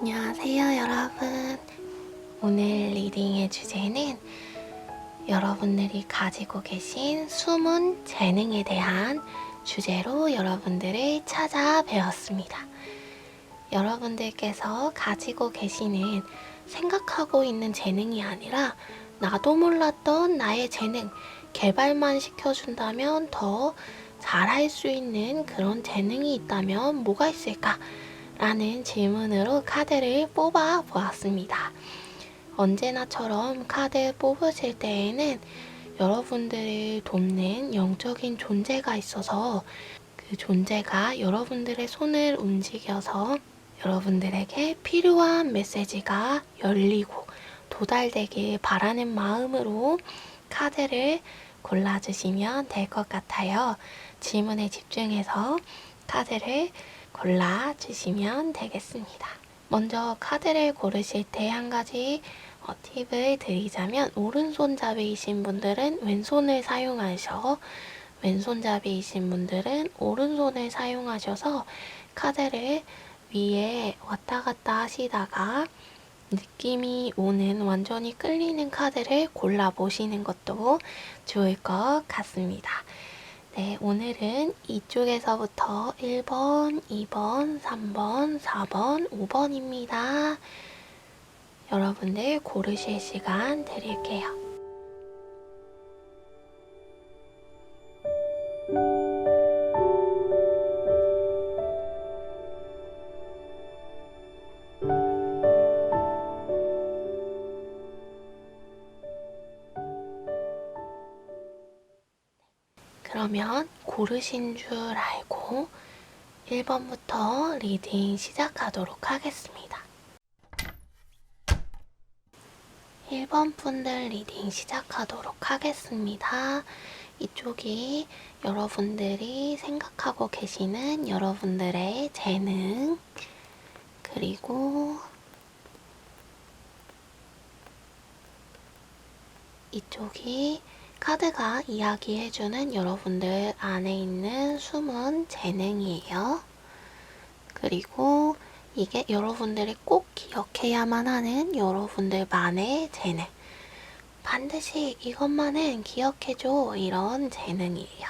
안녕하세요, 여러분. 오늘 리딩의 주제는 여러분들이 가지고 계신 숨은 재능에 대한 주제로 여러분들을 찾아뵈었습니다. 여러분들께서 가지고 계시는 생각하고 있는 재능이 아니라 나도 몰랐던 나의 재능, 개발만 시켜준다면 더 잘할 수 있는 그런 재능이 있다면 뭐가 있을까? 라는 질문으로 카드를 뽑아 보았습니다. 언제나처럼 카드 뽑으실 때에는 여러분들을 돕는 영적인 존재가 있어서 그 존재가 여러분들의 손을 움직여서 여러분들에게 필요한 메시지가 열리고 도달되길 바라는 마음으로 카드를 골라주시면 될 것 같아요. 질문에 집중해서 카드를 골라주시면 되겠습니다. 먼저 카드를 고르실 때 한 가지 팁을 드리자면 오른손잡이이신 분들은 왼손을 사용하셔 왼손잡이이신 분들은 오른손을 사용하셔서 카드를 위에 왔다 갔다 하시다가 느낌이 오는 완전히 끌리는 카드를 골라보시는 것도 좋을 것 같습니다. 네, 오늘은 이쪽에서부터 1번, 2번, 3번, 4번, 5번입니다. 여러분들 고르실 시간 드릴게요. 그러면 고르신 줄 알고 1번부터 리딩 시작하도록 하겠습니다. 1번 분들 리딩 시작하도록 하겠습니다. 이쪽이 여러분들이 생각하고 계시는 여러분들의 재능, 그리고 이쪽이 카드가 이야기해주는 여러분들 안에 있는 숨은 재능이에요. 그리고 이게 여러분들이 꼭 기억해야만 하는 여러분들만의 재능. 반드시 이것만은 기억해줘. 이런 재능이에요.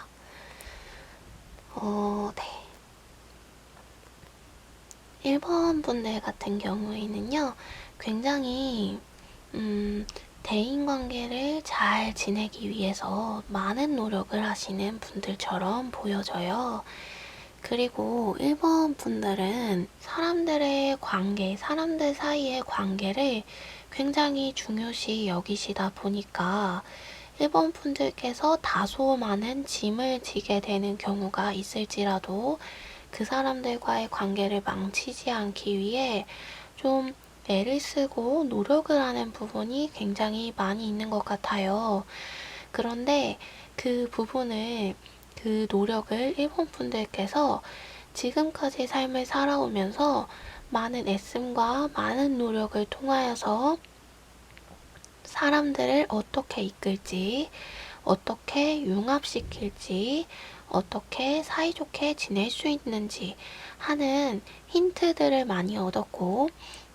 네. 1번 분들 같은 경우에는요, 굉장히, 대인관계를 잘 지내기 위해서 많은 노력을 하시는 분들처럼 보여져요. 그리고 1번 분들은 사람들의 관계, 사람들 사이의 관계를 굉장히 중요시 여기시다 보니까 1번 분들께서 다소 많은 짐을 지게 되는 경우가 있을지라도 그 사람들과의 관계를 망치지 않기 위해 좀 애를 쓰고 노력을 하는 부분이 굉장히 많이 있는 것 같아요. 그런데 그 부분을, 그 노력을 1번 분들께서 지금까지 삶을 살아오면서 많은 애씀과 많은 노력을 통하여서 사람들을 어떻게 이끌지, 어떻게 융합시킬지, 어떻게 사이좋게 지낼 수 있는지 하는 힌트들을 많이 얻었고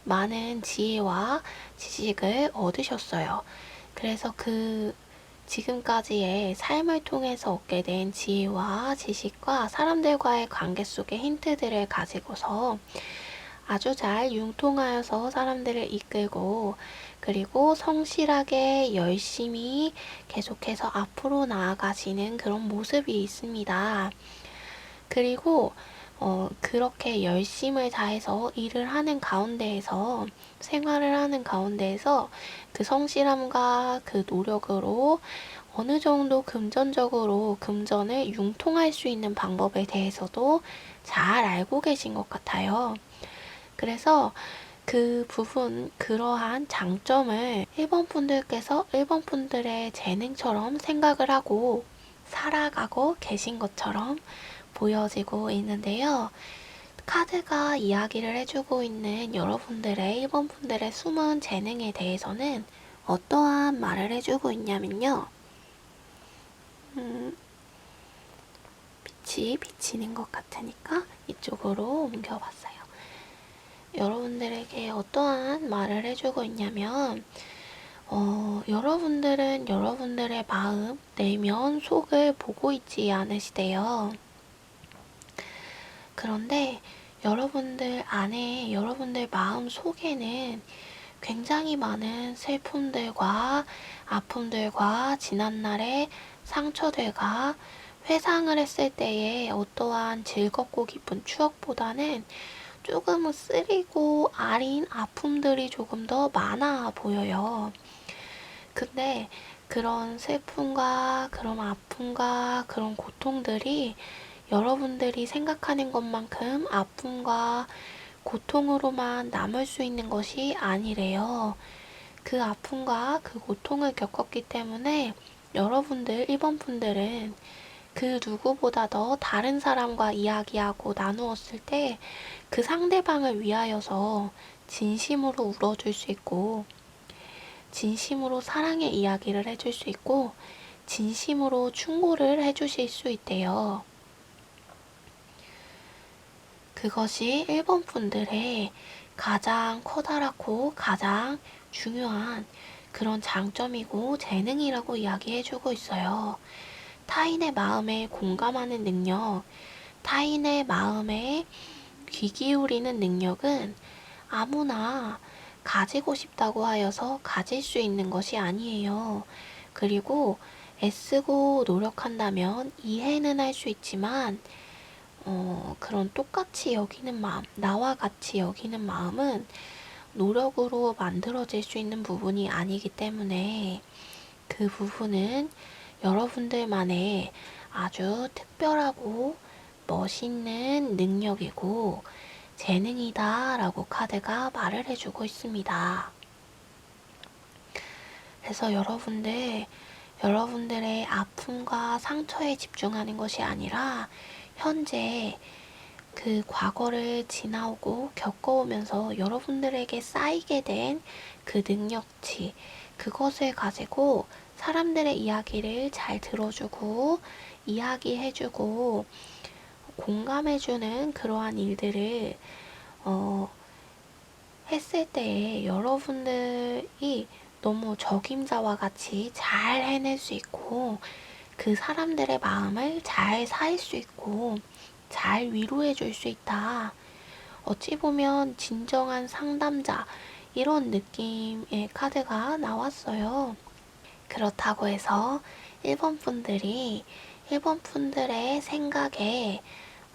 많은 지혜와 지식을 얻으셨어요. 그래서 그 지금까지의 삶을 통해서 얻게 된 지혜와 지식과 사람들과의 관계 속의 힌트들을 가지고서 아주 잘 융통하여서 사람들을 이끌고 그리고 성실하게 열심히 계속해서 앞으로 나아가시는 그런 모습이 있습니다. 그리고 그렇게 열심을 다해서 일을 하는 가운데에서 생활을 하는 가운데에서 그 성실함과 그 노력으로 어느 정도 금전적으로 금전을 융통할 수 있는 방법에 대해서도 잘 알고 계신 것 같아요. 그래서 그 부분, 그러한 장점을 1번 분들께서 1번 분들의 재능처럼 생각을 하고 살아가고 계신 것처럼 보여지고 있는데요. 카드가 이야기를 해주고 있는 여러분들의 1번 분들의 숨은 재능에 대해서는 어떠한 말을 해주고 있냐면요. 빛이 비치는 것 같으니까 이쪽으로 옮겨봤어요. 여러분들에게 어떠한 말을 해주고 있냐면, 여러분들은 여러분들의 마음, 내면, 속을 보고 있지 않으시대요. 그런데 여러분들 안에, 여러분들 마음 속에는 굉장히 많은 슬픔들과 아픔들과 지난날의 상처들과 회상을 했을 때의 어떠한 즐겁고 기쁜 추억보다는 조금 쓰리고 아린 아픔들이 조금 더 많아 보여요. 근데 그런 슬픔과 그런 아픔과 그런 고통들이 여러분들이 생각하는 것만큼 아픔과 고통으로만 남을 수 있는 것이 아니래요. 그 아픔과 그 고통을 겪었기 때문에 여러분들 1번 분들은 그 누구보다 더 다른 사람과 이야기하고 나누었을 때 그 상대방을 위하여서 진심으로 울어줄 수 있고, 진심으로 사랑의 이야기를 해줄 수 있고, 진심으로 충고를 해주실 수 있대요. 그것이 1번 분들의 가장 커다랗고 가장 중요한 그런 장점이고 재능이라고 이야기해주고 있어요. 타인의 마음에 공감하는 능력, 타인의 마음에 귀 기울이는 능력은 아무나 가지고 싶다고 하여서 가질 수 있는 것이 아니에요. 그리고 애쓰고 노력한다면 이해는 할 수 있지만, 그런 똑같이 여기는 마음, 나와 같이 여기는 마음은 노력으로 만들어질 수 있는 부분이 아니기 때문에 그 부분은 여러분들만의 아주 특별하고 멋있는 능력이고 재능이다 라고 카드가 말을 해주고 있습니다. 그래서 여러분들의 아픔과 상처에 집중하는 것이 아니라 현재 그 과거를 지나오고 겪어오면서 여러분들에게 쌓이게 된 그 능력치, 그것을 가지고 사람들의 이야기를 잘 들어주고 이야기해주고 공감해주는 그러한 일들을 했을 때에 여러분들이 너무 적임자와 같이 잘 해낼 수 있고 그 사람들의 마음을 잘 살 수 있고 잘 위로해 줄 수 있다. 어찌 보면 진정한 상담자 이런 느낌의 카드가 나왔어요. 그렇다고 해서 1번 분들이 1번 분들의 생각에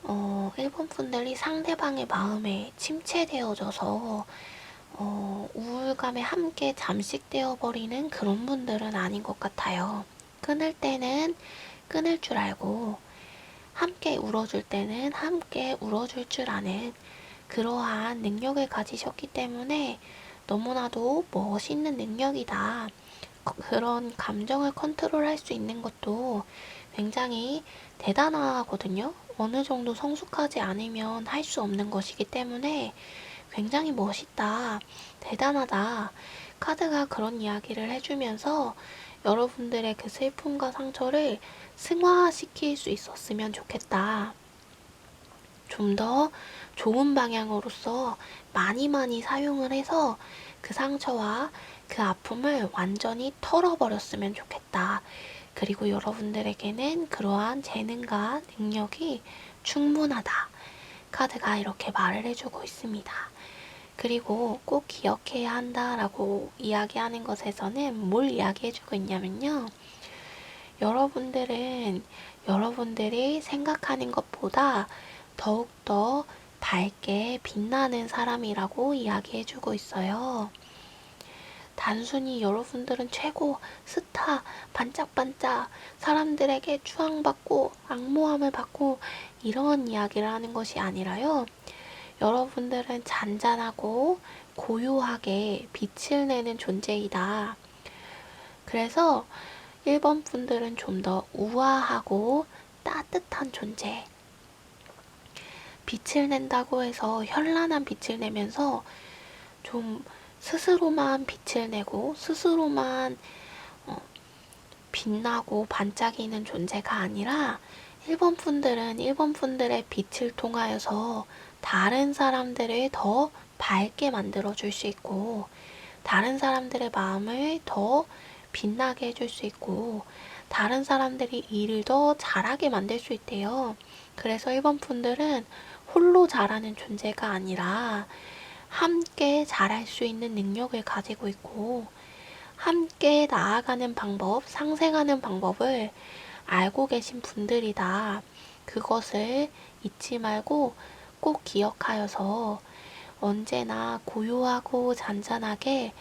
1번 분들이 상대방의 마음에 침체되어져서 우울감에 함께 잠식되어 버리는 그런 분들은 아닌 것 같아요. 끊을 때는 끊을 줄 알고 함께 울어줄 때는 함께 울어줄 줄 아는 그러한 능력을 가지셨기 때문에 너무나도 멋있는 능력이다. 그런 감정을 컨트롤할 수 있는 것도 굉장히 대단하거든요. 어느 정도 성숙하지 않으면 할 수 없는 것이기 때문에 굉장히 멋있다, 대단하다. 카드가 그런 이야기를 해주면서 여러분들의 그 슬픔과 상처를 승화시킬 수 있었으면 좋겠다. 좀 더 좋은 방향으로서 많이 사용을 해서 그 상처와 그 아픔을 완전히 털어버렸으면 좋겠다. 그리고 여러분들에게는 그러한 재능과 능력이 충분하다. 카드가 이렇게 말을 해주고 있습니다. 그리고 꼭 기억해야 한다라고 이야기하는 것에서는 뭘 이야기해주고 있냐면요. 여러분들은 여러분들이 생각하는 것보다 더욱더 밝게 빛나는 사람이라고 이야기해주고 있어요. 단순히 여러분들은 최고, 스타, 반짝반짝, 사람들에게 추앙받고 악모함을 받고 이런 이야기를 하는 것이 아니라요. 여러분들은 잔잔하고 고요하게 빛을 내는 존재이다. 그래서 1번 분들은 좀 더 우아하고 따뜻한 존재. 빛을 낸다고 해서 현란한 빛을 내면서 좀 스스로만 빛을 내고 스스로만 빛나고 반짝이는 존재가 아니라 1번 분들은 1번 분들의 빛을 통하여서 다른 사람들을 더 밝게 만들어줄 수 있고, 다른 사람들의 마음을 더 빛나게 해줄 수 있고, 다른 사람들이 일을 더 잘하게 만들 수 있대요. 그래서 1번 분들은 홀로 잘하는 존재가 아니라 함께 잘할 수 있는 능력을 가지고 있고, 함께 나아가는 방법, 상생하는 방법을 알고 계신 분들이다. 그것을 잊지 말고 꼭 기억하여서 언제나 고요하고 잔잔하게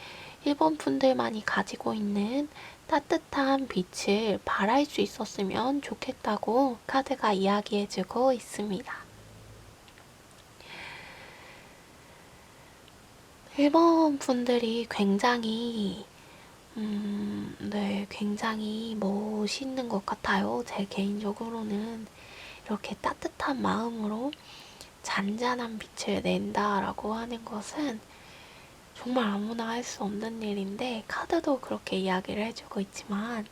1번 분들만이 가지고 있는 따뜻한 빛을 발할 수 있었으면 좋겠다고 카드가 이야기해주고 있습니다. 1번 분들이 굉장히 굉장히 멋있는 것 같아요. 제 개인적으로는 이렇게 따뜻한 마음으로 잔잔한 빛을 낸다라고 하는 것은 정말 아무나 할 수 없는 일인데, 카드도 그렇게 이야기를 해주고 있지만,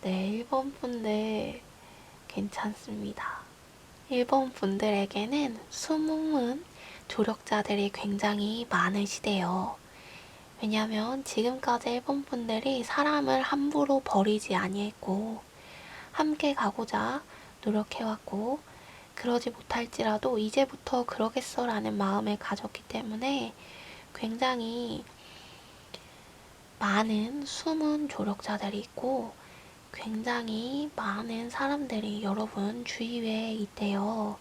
네, 1번 분들 괜찮습니다. 1번 분들에게는 숨은 조력자들이 굉장히 많으시대요. 왜냐면 지금까지 1번 분들이 사람을 함부로 버리지 아니했고, 함께 가고자 노력해왔고, 그러지 못할지라도 이제부터 그러겠어라는 마음을 가졌기 때문에 굉장히 많은 숨은 조력자들이 있고, 굉장히 많은 사람들이 여러분 주위에 있대요.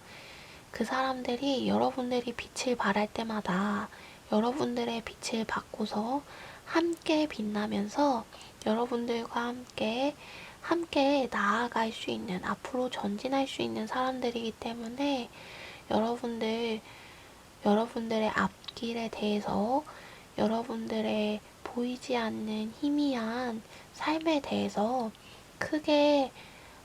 그 사람들이 여러분들이 빛을 발할 때마다 여러분들의 빛을 받고서 함께 빛나면서 여러분들과 함께 나아갈 수 있는, 앞으로 전진할 수 있는 사람들이기 때문에 여러분들의 앞길에 대해서, 여러분들의 보이지 않는 희미한 삶에 대해서 크게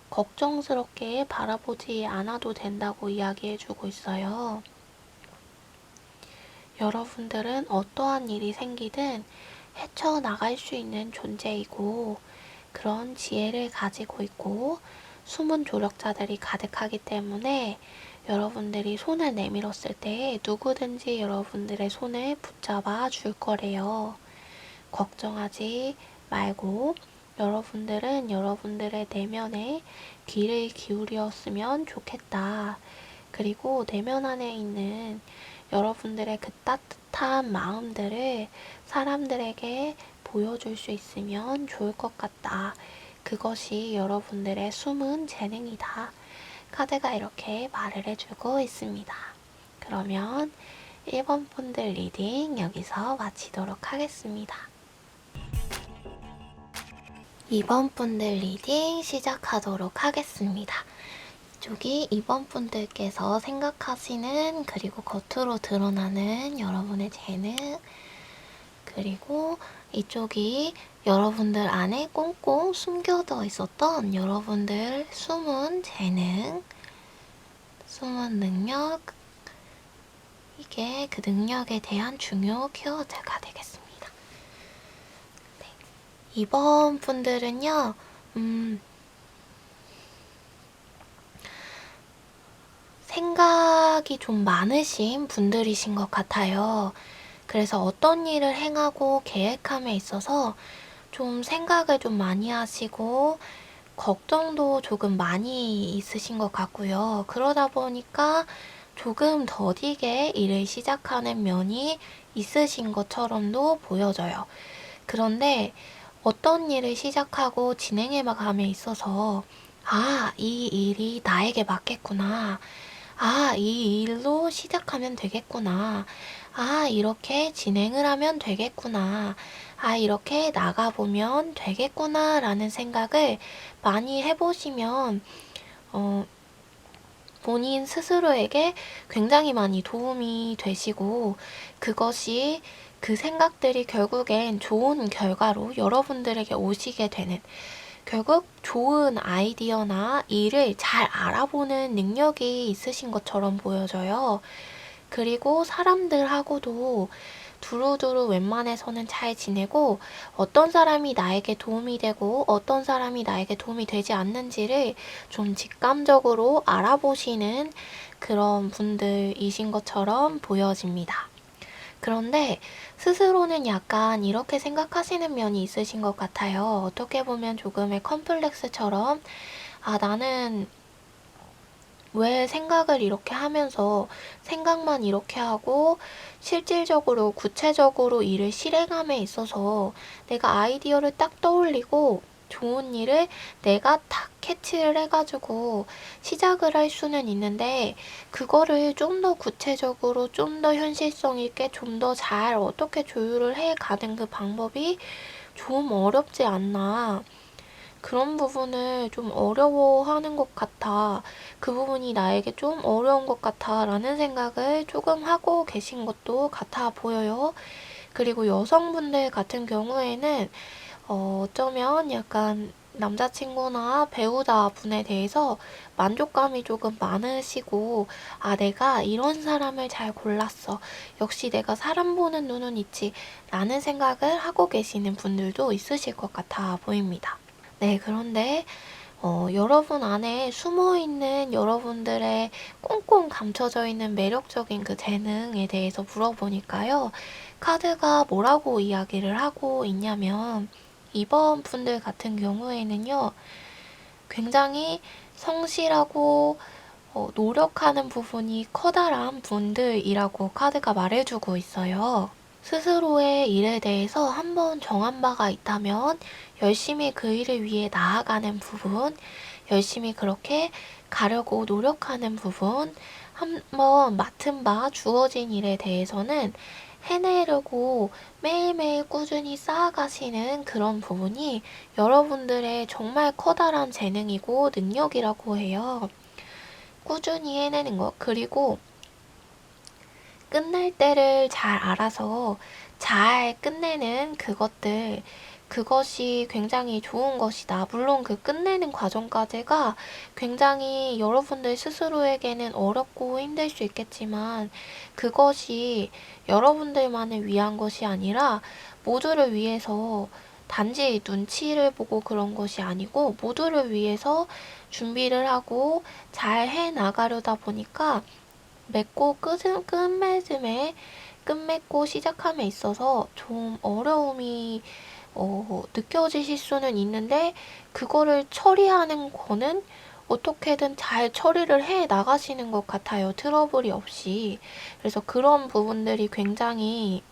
걱정스럽게 바라보지 않아도 된다고 이야기해주고 있어요. 여러분들은 어떠한 일이 생기든 헤쳐나갈 수 있는 존재이고, 그런 지혜를 가지고 있고 숨은 조력자들이 가득하기 때문에 여러분들이 손을 내밀었을 때 누구든지 여러분들의 손을 붙잡아 줄 거래요. 걱정하지 말고 여러분들은 여러분들의 내면에 귀를 기울였으면 좋겠다. 그리고 내면 안에 있는 여러분들의 그 따뜻한 마음들을 사람들에게 보여줄 수 있으면 좋을 것 같다. 그것이 여러분들의 숨은 재능이다. 카드가 이렇게 말을 해주고 있습니다. 그러면 1번 분들 리딩 여기서 마치도록 하겠습니다. 2번 분들 리딩 시작하도록 하겠습니다. 이쪽이 2번 분들께서 생각하시는, 그리고 겉으로 드러나는 여러분의 재능, 그리고 이쪽이 여러분들 안에 꽁꽁 숨겨져 있었던 여러분들 숨은 재능, 숨은 능력, 이게 그 능력에 대한 중요 키워드가 되겠습니다. 네. 2번 분들은요, 생각이 좀 많으신 분들이신 것 같아요. 그래서 어떤 일을 행하고 계획함에 있어서 좀 생각을 좀 많이 하시고 걱정도 조금 많이 있으신 것 같고요. 그러다 보니까 조금 더디게 일을 시작하는 면이 있으신 것처럼도 보여져요. 그런데 어떤 일을 시작하고 진행해 감에 있어서 이 일이 나에게 맞겠구나. 이 일로 시작하면 되겠구나. 이렇게 진행을 하면 되겠구나. 이렇게 나가보면 되겠구나. 라는 생각을 많이 해보시면, 본인 스스로에게 굉장히 많이 도움이 되시고, 그것이 그 생각들이 결국엔 좋은 결과로 여러분들에게 오시게 되는, 결국 좋은 아이디어나 일을 잘 알아보는 능력이 있으신 것처럼 보여져요. 그리고 사람들하고도 두루두루 웬만해서는 잘 지내고, 어떤 사람이 나에게 도움이 되고 어떤 사람이 나에게 도움이 되지 않는지를 좀 직감적으로 알아보시는 그런 분들이신 것처럼 보여집니다. 그런데 스스로는 약간 이렇게 생각하시는 면이 있으신 것 같아요. 어떻게 보면 조금의 컴플렉스처럼, 아, 나는 왜 생각을 이렇게 하면서 생각만 이렇게 하고 실질적으로 구체적으로 일을 실행함에 있어서 내가 아이디어를 딱 떠올리고 좋은 일을 내가 딱 캐치를 해가지고 시작을 할 수는 있는데 그거를 좀 더 구체적으로 좀 더 현실성 있게 좀 더 잘 어떻게 조율을 해 가는 그 방법이 좀 어렵지 않나. 그런 부분을 좀 어려워하는 것 같아. 그 부분이 나에게 좀 어려운 것 같아. 라는 생각을 조금 하고 계신 것도 같아 보여요. 그리고 여성분들 같은 경우에는 어쩌면 약간 남자친구나 배우자 분에 대해서 만족감이 조금 많으시고, 아, 내가 이런 사람을 잘 골랐어. 역시 내가 사람 보는 눈은 있지. 라는 생각을 하고 계시는 분들도 있으실 것 같아 보입니다. 네, 그런데 여러분 안에 숨어있는 여러분들의 꽁꽁 감춰져 있는 매력적인 그 재능에 대해서 물어보니까요. 카드가 뭐라고 이야기를 하고 있냐면, 이번 분들 같은 경우에는요, 굉장히 성실하고 노력하는 부분이 커다란 분들이라고 카드가 말해주고 있어요. 스스로의 일에 대해서 한번 정한 바가 있다면 열심히 그 일을 위해 나아가는 부분, 열심히 그렇게 가려고 노력하는 부분, 한번 맡은 바 주어진 일에 대해서는 해내려고 매일매일 꾸준히 쌓아가시는 그런 부분이 여러분들의 정말 커다란 재능이고 능력이라고 해요. 꾸준히 해내는 것, 그리고 끝날 때를 잘 알아서 잘 끝내는 그것들, 그것이 굉장히 좋은 것이다. 물론 그 끝내는 과정까지가 굉장히 여러분들 스스로에게는 어렵고 힘들 수 있겠지만 그것이 여러분들만을 위한 것이 아니라 모두를 위해서, 단지 눈치를 보고 그런 것이 아니고 모두를 위해서 준비를 하고 잘 해 나가려다 보니까 맺고 끝맺고 시작함에 있어서 좀 어려움이 느껴지실 수는 있는데 그거를 처리하는 거는 어떻게든 잘 처리를 해 나가시는 것 같아요. 트러블이 없이. 그래서 그런 부분들이 굉장히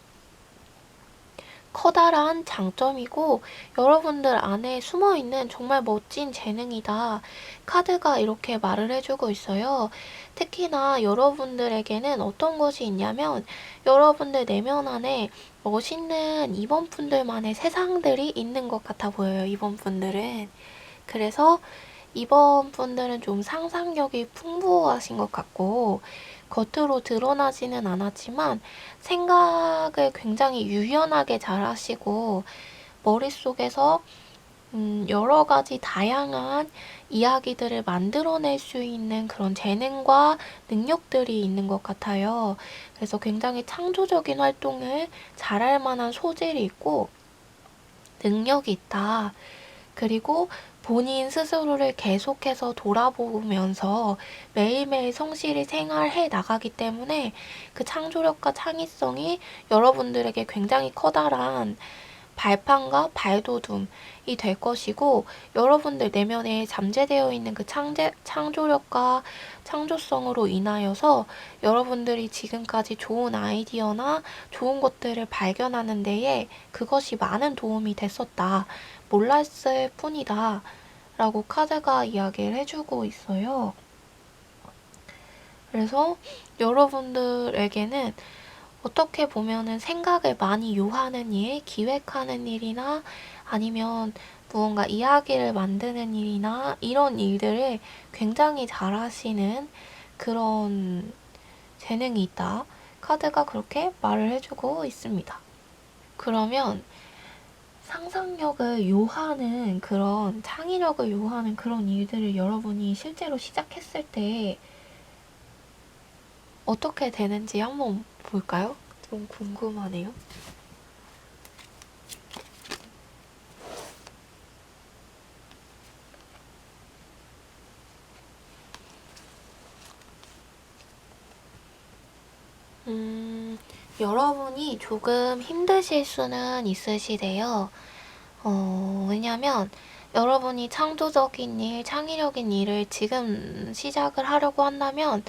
커다란 장점이고 여러분들 안에 숨어있는 정말 멋진 재능이다. 카드가 이렇게 말을 해주고 있어요. 특히나 여러분들에게는 어떤 것이 있냐면 여러분들 내면 안에 멋있는 이번분들만의 세상들이 있는 것 같아 보여요. 이번분들은. 그래서 이번 분들은 좀 상상력이 풍부하신 것 같고 겉으로 드러나지는 않았지만 생각을 굉장히 유연하게 잘 하시고 머릿속에서 여러 가지 다양한 이야기들을 만들어낼 수 있는 그런 재능과 능력들이 있는 것 같아요. 그래서 굉장히 창조적인 활동을 잘할 만한 소질이 있고 능력이 있다. 그리고 본인 스스로를 계속해서 돌아보면서 매일매일 성실히 생활해 나가기 때문에 그 창조력과 창의성이 여러분들에게 굉장히 커다란 발판과 발돋움이 될 것이고 여러분들 내면에 잠재되어 있는 그 창조력과 창조성으로 인하여서 여러분들이 지금까지 좋은 아이디어나 좋은 것들을 발견하는 데에 그것이 많은 도움이 됐었다. 몰랐을 뿐이다. 라고 카드가 이야기를 해주고 있어요. 그래서 여러분들에게는 어떻게 보면은 생각을 많이 요하는 일, 기획하는 일이나 아니면 무언가 이야기를 만드는 일이나 이런 일들을 굉장히 잘 하시는 그런 재능이 있다. 카드가 그렇게 말을 해주고 있습니다. 그러면 상상력을 요하는 그런 창의력을 요하는 그런 일들을 여러분이 실제로 시작했을 때 어떻게 되는지 한번 볼까요? 좀 궁금하네요. 여러분이 조금 힘드실 수는 있으시대요. 왜냐면 여러분이 창조적인 일, 창의적인 일을 지금 시작을 하려고 한다면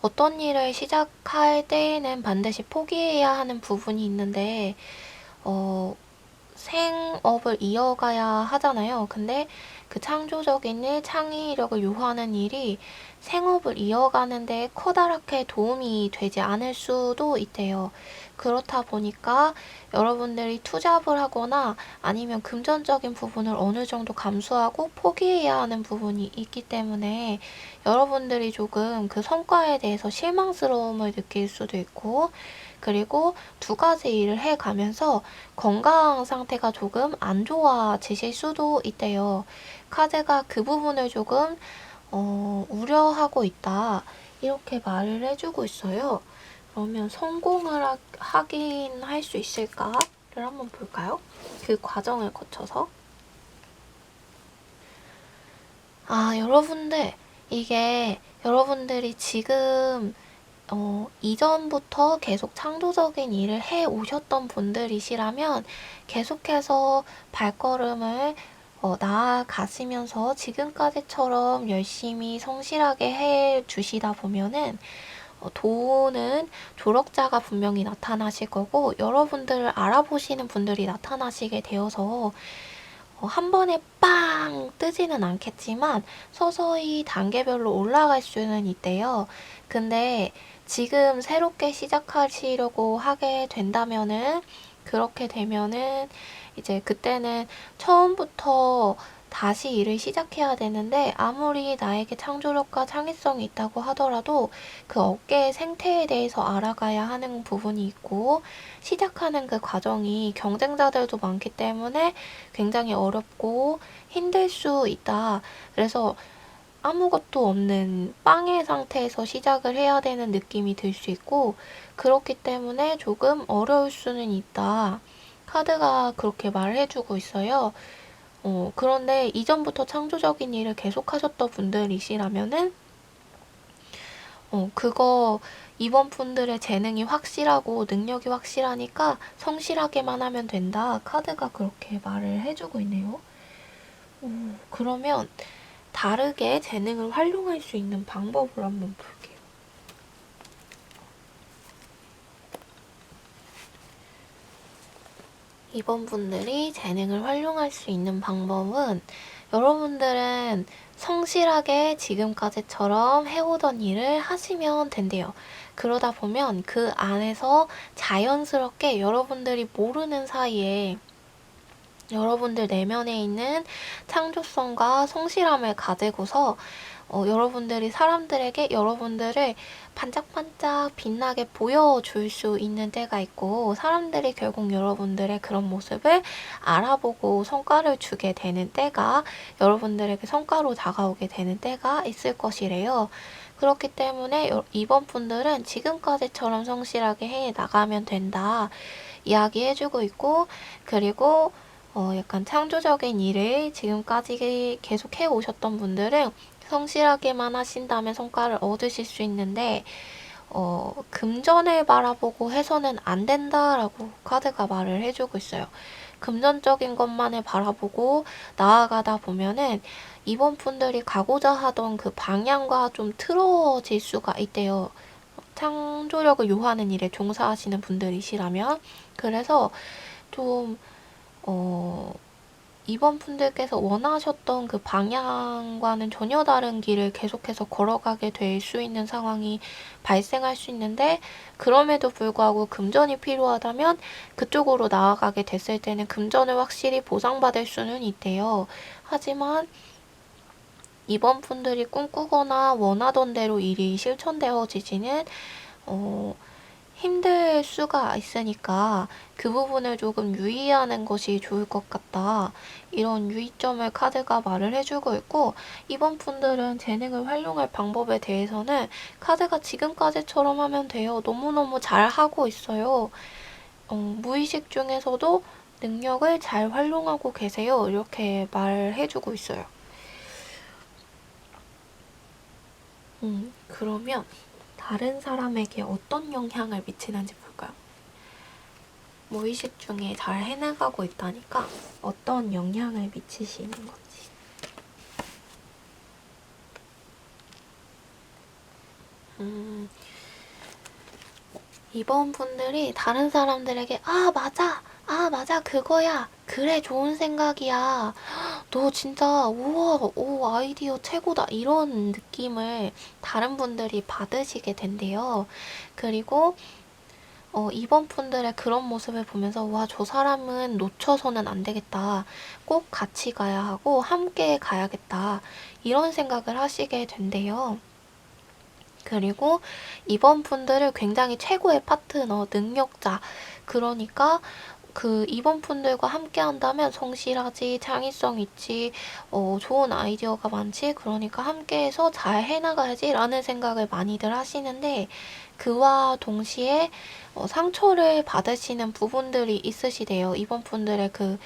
어떤 일을 시작할 때에는 반드시 포기해야 하는 부분이 있는데, 생업을 이어가야 하잖아요. 근데 그 창조적인 일, 창의력을 요하는 일이 생업을 이어가는 데 커다랗게 도움이 되지 않을 수도 있대요. 그렇다 보니까 여러분들이 투잡을 하거나 아니면 금전적인 부분을 어느 정도 감수하고 포기해야 하는 부분이 있기 때문에 여러분들이 조금 그 성과에 대해서 실망스러움을 느낄 수도 있고, 그리고 두 가지 일을 해가면서 건강 상태가 조금 안 좋아지실 수도 있대요. 카드가 그 부분을 조금 우려하고 있다, 이렇게 말을 해주고 있어요. 그러면 성공을 하긴 할 수 있을까를 한번 볼까요? 그 과정을 거쳐서. 여러분들, 이게 여러분들이 지금 이전부터 계속 창조적인 일을 해 오셨던 분들이시라면 계속해서 발걸음을 나아가시면서 지금까지처럼 열심히 성실하게 해 주시다 보면은 도는 조력자가 분명히 나타나실 거고, 여러분들을 알아보시는 분들이 나타나시게 되어서 한 번에 빵 뜨지는 않겠지만 서서히 단계별로 올라갈 수는 있대요. 근데 지금 새롭게 시작하시려고 하게 된다면은, 그렇게 되면은 이제 그때는 처음부터 다시 일을 시작해야 되는데, 아무리 나에게 창조력과 창의성이 있다고 하더라도 그 업계의 생태에 대해서 알아가야 하는 부분이 있고, 시작하는 그 과정이 경쟁자들도 많기 때문에 굉장히 어렵고 힘들 수 있다. 그래서 아무것도 없는 빵의 상태에서 시작을 해야 되는 느낌이 들 수 있고, 그렇기 때문에 조금 어려울 수는 있다, 카드가 그렇게 말을 해주고 있어요. 그런데 이전부터 창조적인 일을 계속하셨던 분들이시라면은 그거 이번 분들의 재능이 확실하고 능력이 확실하니까 성실하게만 하면 된다, 카드가 그렇게 말을 해주고 있네요. 그러면 다르게 재능을 활용할 수 있는 방법을 한번 볼게요. 이번 분들이 재능을 활용할 수 있는 방법은, 여러분들은 성실하게 지금까지처럼 해오던 일을 하시면 된대요. 그러다 보면 그 안에서 자연스럽게 여러분들이 모르는 사이에 여러분들 내면에 있는 창조성과 성실함을 가지고서 여러분들이 사람들에게 여러분들을 반짝반짝 빛나게 보여줄 수 있는 때가 있고, 사람들이 결국 여러분들의 그런 모습을 알아보고 성과를 주게 되는 때가, 여러분들에게 성과로 다가오게 되는 때가 있을 것이래요. 그렇기 때문에 이번 분들은 지금까지처럼 성실하게 해 나가면 된다, 이야기해주고 있고, 그리고 약간 창조적인 일을 지금까지 계속 해오셨던 분들은 성실하게만 하신다면 성과를 얻으실 수 있는데, 금전을 바라보고 해서는 안 된다라고 카드가 말을 해주고 있어요. 금전적인 것만을 바라보고 나아가다 보면은 이번 분들이 가고자 하던 그 방향과 좀 틀어질 수가 있대요. 창조력을 요하는 일에 종사하시는 분들이시라면. 그래서 좀 이번 분들께서 원하셨던 그 방향과는 전혀 다른 길을 계속해서 걸어가게 될 수 있는 상황이 발생할 수 있는데, 그럼에도 불구하고 금전이 필요하다면 그쪽으로 나아가게 됐을 때는 금전을 확실히 보상받을 수는 있대요. 하지만 이번 분들이 꿈꾸거나 원하던 대로 일이 실천되어지지는 힘들 수가 있으니까 그 부분을 조금 유의하는 것이 좋을 것 같다, 이런 유의점을 카드가 말을 해주고 있고, 이번 분들은 재능을 활용할 방법에 대해서는 카드가 지금까지처럼 하면 돼요, 너무너무 잘하고 있어요, 무의식 중에서도 능력을 잘 활용하고 계세요, 이렇게 말해주고 있어요. 그러면 다른 사람에게 어떤 영향을 미치는지 볼까요? 무의식 중에 잘 해나가고 있다니까 어떤 영향을 미치시는 건지. 이번 분들이 다른 사람들에게 아 맞아 그거야 그래 좋은 생각이야 너 진짜 우와 오 아이디어 최고다 이런 느낌을 다른 분들이 받으시게 된대요. 그리고 이번 분들의 그런 모습을 보면서 와 저 사람은 놓쳐서는 안 되겠다 꼭 같이 가야 하고 함께 가야겠다 이런 생각을 하시게 된대요. 그리고 이번 분들을 굉장히 최고의 파트너, 능력자, 그러니까 그 이번 분들과 함께 한다면 성실하지, 창의성 있지, 좋은 아이디어가 많지, 그러니까 함께해서 잘 해나가야지 라는 생각을 많이들 하시는데 그와 동시에 상처를 받으시는 부분들이 있으시대요. 이번 분들의 그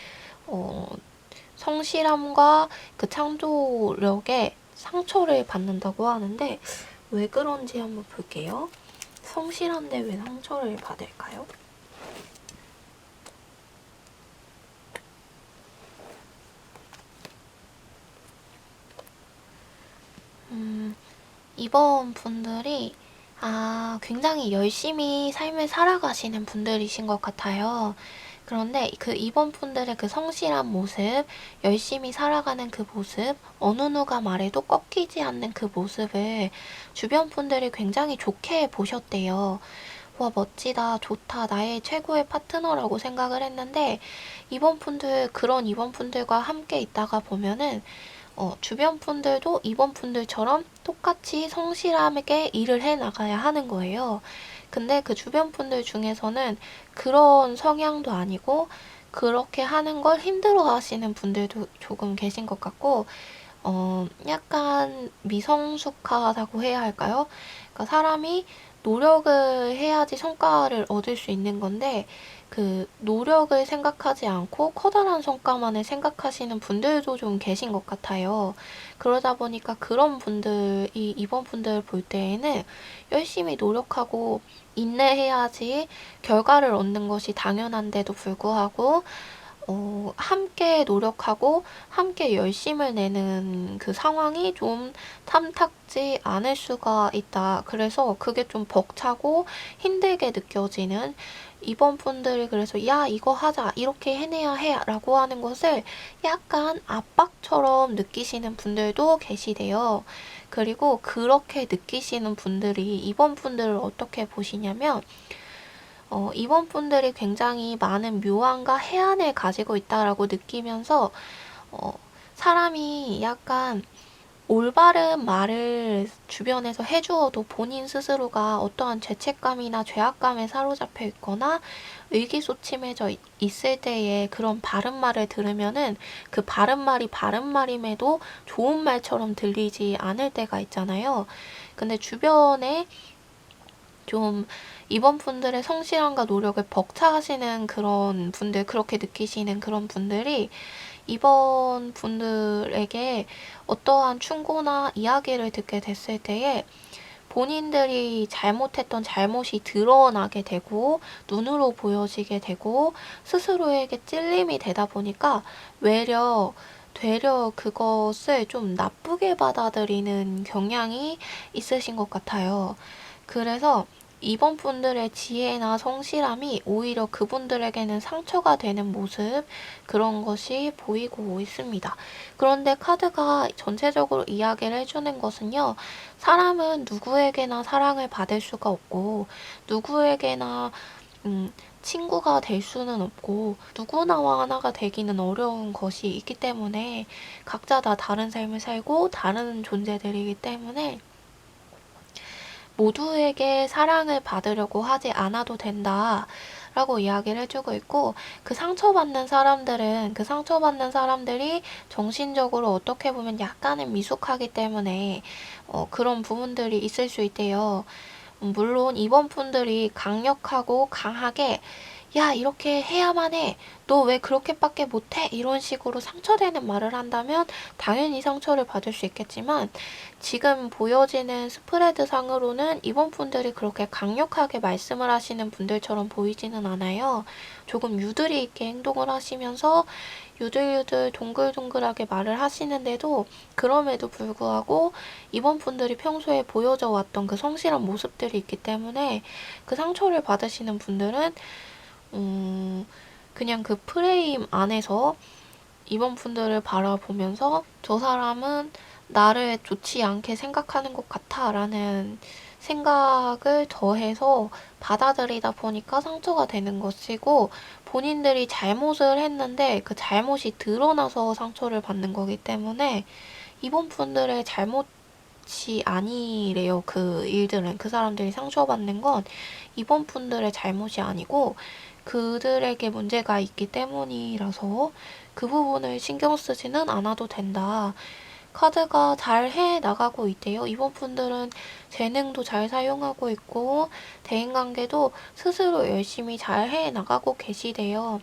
성실함과 그 창조력에 상처를 받는다고 하는데 왜 그런지 한번 볼게요. 성실한데 왜 상처를 받을까요? 이번 분들이 굉장히 열심히 삶을 살아가시는 분들이신 것 같아요. 그런데 그 이번 분들의 그 성실한 모습, 열심히 살아가는 그 모습, 어느 누가 말해도 꺾이지 않는 그 모습을 주변 분들이 굉장히 좋게 보셨대요. 와, 멋지다, 좋다, 나의 최고의 파트너라고 생각을 했는데, 그런 이번 분들과 함께 있다가 보면은, 주변 분들도 이번 분들처럼 똑같이 성실하게 일을 해 나가야 하는 거예요. 근데 그 주변 분들 중에서는 그런 성향도 아니고 그렇게 하는 걸 힘들어 하시는 분들도 조금 계신 것 같고, 약간 미성숙하다고 해야 할까요? 그러니까 사람이 노력을 해야지 성과를 얻을 수 있는 건데, 그 노력을 생각하지 않고 커다란 성과만을 생각하시는 분들도 좀 계신 것 같아요. 그러다 보니까 그런 분들이 이번 분들을 볼 때에는 열심히 노력하고 인내해야지 결과를 얻는 것이 당연한데도 불구하고 함께 노력하고 함께 열심을 내는 그 상황이 좀 탐탁지 않을 수가 있다. 그래서 그게 좀 벅차고 힘들게 느껴지는 이번 분들이 그래서 야, 이거 하자. 이렇게 해내야 해. 라고 하는 것을 약간 압박처럼 느끼시는 분들도 계시대요. 그리고 그렇게 느끼시는 분들이 이번 분들을 어떻게 보시냐면 이번 분들이 굉장히 많은 묘안과 해안을 가지고 있다라고 느끼면서 어, 사람이 약간 올바른 말을 주변에서 해주어도 본인 스스로가 어떠한 죄책감이나 죄악감에 사로잡혀 있거나 의기소침해져 있을 때에 그런 바른 말을 들으면은 그 바른 말이 바른 말임에도 좋은 말처럼 들리지 않을 때가 있잖아요. 근데 주변에 좀 이번 분들의 성실함과 노력을 벅차하시는 그런 분들, 그렇게 느끼시는 그런 분들이 이번 분들에게 어떠한 충고나 이야기를 듣게 됐을 때에 본인들이 잘못했던 잘못이 드러나게 되고 눈으로 보여지게 되고 스스로에게 찔림이 되다 보니까 되려 그것을 좀 나쁘게 받아들이는 경향이 있으신 것 같아요. 그래서 이번 분들의 지혜나 성실함이 오히려 그분들에게는 상처가 되는 모습, 그런 것이 보이고 있습니다. 그런데 카드가 전체적으로 이야기를 해주는 것은요, 사람은 누구에게나 사랑을 받을 수가 없고, 누구에게나, 친구가 될 수는 없고, 누구나와 하나가 되기는 어려운 것이 있기 때문에, 각자 다 다른 삶을 살고, 다른 존재들이기 때문에, 모두에게 사랑을 받으려고 하지 않아도 된다. 라고 이야기를 해주고 있고, 그 상처받는 사람들이 정신적으로 어떻게 보면 약간은 미숙하기 때문에, 그런 부분들이 있을 수 있대요. 물론 이번 분들이 강력하고 강하게 야, 이렇게 해야만 해. 너 왜 그렇게밖에 못해? 이런 식으로 상처되는 말을 한다면 당연히 상처를 받을 수 있겠지만 지금 보여지는 스프레드 상으로는 이번 분들이 그렇게 강력하게 말씀을 하시는 분들처럼 보이지는 않아요. 조금 유두리 있게 행동을 하시면서 유들유들 동글동글하게 말을 하시는데도 그럼에도 불구하고 이번 분들이 평소에 보여져 왔던 그 성실한 모습들이 있기 때문에 그 상처를 받으시는 분들은 그냥 그 프레임 안에서 이번 분들을 바라보면서 저 사람은 나를 좋지 않게 생각하는 것 같아 라는 생각을 더해서 받아들이다 보니까 상처가 되는 것이고 본인들이 잘못을 했는데 그 잘못이 드러나서 상처를 받는 거기 때문에 이번 분들의 잘못이 아니래요. 그 일들은 그 사람들이 상처받는 건 이번 분들의 잘못이 아니고 그들에게 문제가 있기 때문이라서 그 부분을 신경 쓰지는 않아도 된다. 카드가 잘 해 나가고 있대요. 이번 분들은 재능도 잘 사용하고 있고 대인관계도 스스로 열심히 잘 해 나가고 계시대요.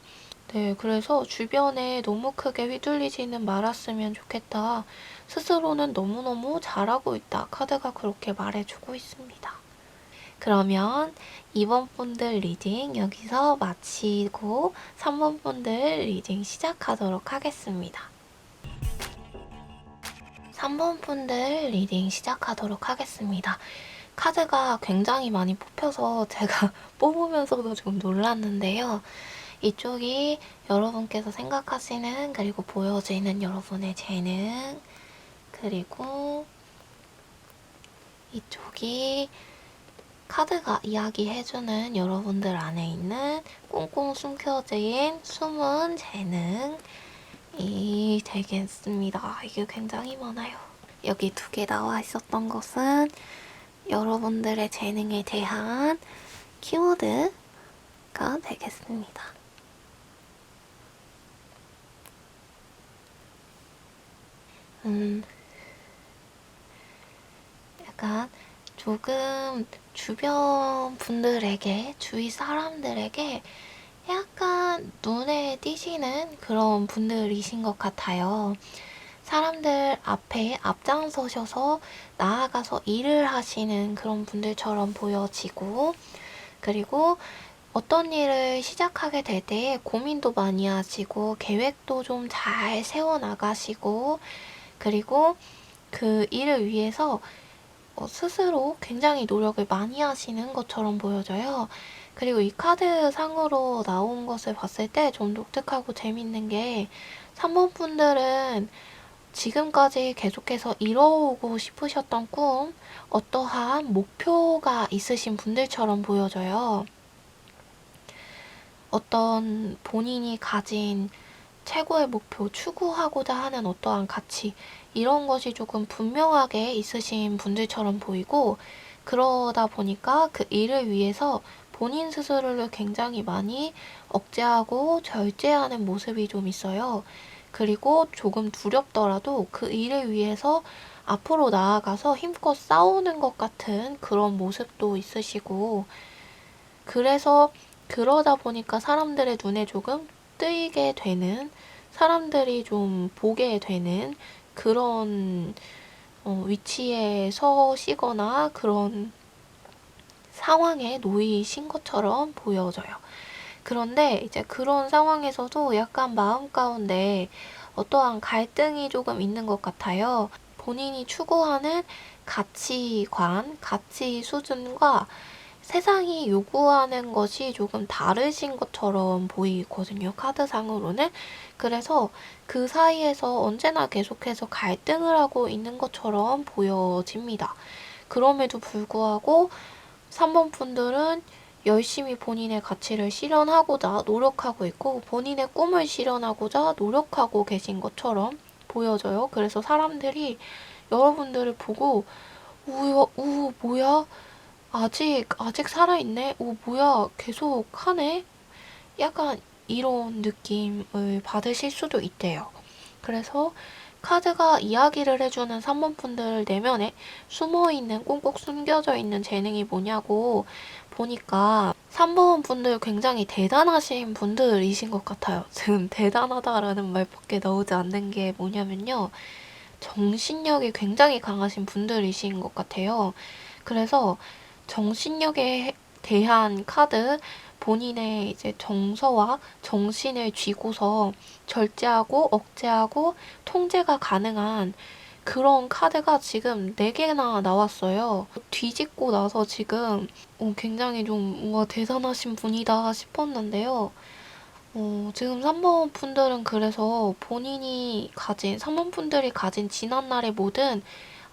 네, 그래서 주변에 너무 크게 휘둘리지는 말았으면 좋겠다. 스스로는 너무너무 잘하고 있다. 카드가 그렇게 말해주고 있습니다. 그러면 2번 분들 리딩 여기서 마치고 3번 분들 리딩 시작하도록 하겠습니다. 3번 분들 리딩 시작하도록 하겠습니다. 카드가 굉장히 많이 뽑혀서 제가 뽑으면서도 좀 놀랐는데요. 이쪽이 여러분께서 생각하시는 그리고 보여지는 여러분의 재능, 그리고 이쪽이 카드가 이야기해주는 여러분들 안에 있는 꽁꽁 숨겨진 숨은 재능이 되겠습니다. 이게 굉장히 많아요. 여기 2개 나와 있었던 것은 여러분들의 재능에 대한 키워드가 되겠습니다. 약간 조금 주변 분들에게, 주위 사람들에게 약간 눈에 띄시는 그런 분들이신 것 같아요. 사람들 앞에 앞장서셔서 나아가서 일을 하시는 그런 분들처럼 보여지고, 그리고 어떤 일을 시작하게 될 때 고민도 많이 하시고, 계획도 좀 잘 세워나가시고, 그리고 그 일을 위해서 스스로 굉장히 노력을 많이 하시는 것처럼 보여져요. 그리고 이 카드 상으로 나온 것을 봤을 때 좀 독특하고 재밌는 게 3번 분들은 지금까지 계속해서 이뤄오고 싶으셨던 꿈, 어떠한 목표가 있으신 분들처럼 보여져요. 어떤 본인이 가진 최고의 목표, 추구하고자 하는 어떠한 가치, 이런 것이 조금 분명하게 있으신 분들처럼 보이고, 그러다 보니까 그 일을 위해서 본인 스스로를 굉장히 많이 억제하고 절제하는 모습이 좀 있어요. 그리고 조금 두렵더라도 그 일을 위해서 앞으로 나아가서 힘껏 싸우는 것 같은 그런 모습도 있으시고, 그래서 그러다 보니까 사람들의 눈에 조금 뜨이게 되는, 사람들이 좀 보게 되는 그런 위치에 서시거나 그런 상황에 놓이신 것처럼 보여져요. 그런데 이제 그런 상황에서도 약간 마음 가운데 어떠한 갈등이 조금 있는 것 같아요. 본인이 추구하는 가치관, 가치 수준과 세상이 요구하는 것이 조금 다르신 것처럼 보이거든요. 카드상으로는. 그래서 그 사이에서 언제나 계속해서 갈등을 하고 있는 것처럼 보여집니다. 그럼에도 불구하고 3번 분들은 열심히 본인의 가치를 실현하고자 노력하고 있고 본인의 꿈을 실현하고자 노력하고 계신 것처럼 보여져요. 그래서 사람들이 여러분들을 보고 뭐야? 아직 살아있네? 뭐야, 계속 하네? 약간 이런 느낌을 받으실 수도 있대요. 그래서 카드가 이야기를 해주는 3번분들 내면에 숨어있는, 꽁꽁 숨겨져 있는 재능이 뭐냐고 보니까 3번 분들 굉장히 대단하신 분들이신 것 같아요. 지금 대단하다라는 말밖에 나오지 않는 게 뭐냐면요. 정신력이 굉장히 강하신 분들이신 것 같아요. 그래서 정신력에 대한 카드, 본인의 이제 정서와 정신을 쥐고서 절제하고 억제하고 통제가 가능한 그런 카드가 지금 4개나 나왔어요. 뒤집고 나서 지금 굉장히 좀 뭔가 대단하신 분이다 싶었는데요. 지금 3번 분들은 그래서 본인이 가진, 3번 분들이 가진 지난날의 모든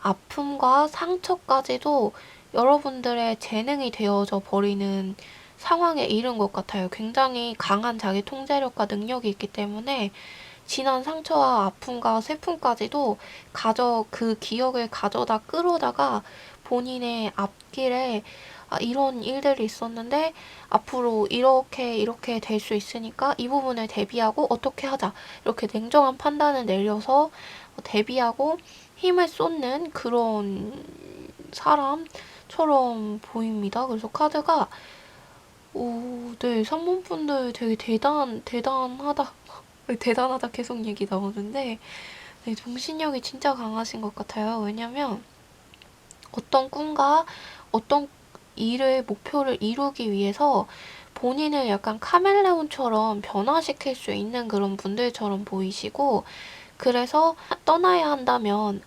아픔과 상처까지도 여러분들의 재능이 되어져 버리는 상황에 이른 것 같아요. 굉장히 강한 자기 통제력과 능력이 있기 때문에 지난 상처와 아픔과 슬픔까지도 그 기억을 가져다 끌어다가 본인의 앞길에 이런 일들이 있었는데 앞으로 이렇게 될 수 있으니까 이 부분을 대비하고 어떻게 하자. 이렇게 냉정한 판단을 내려서 대비하고 힘을 쏟는 그런 사람처럼 보입니다. 그래서 카드가 네, 상무분들 되게 대단하다. 대단하다 계속 얘기 나오는데 네, 정신력이 진짜 강하신 것 같아요. 왜냐면 어떤 꿈과 어떤 목표를 이루기 위해서 본인을 약간 카멜레온처럼 변화시킬 수 있는 그런 분들처럼 보이시고, 그래서 떠나야 한다면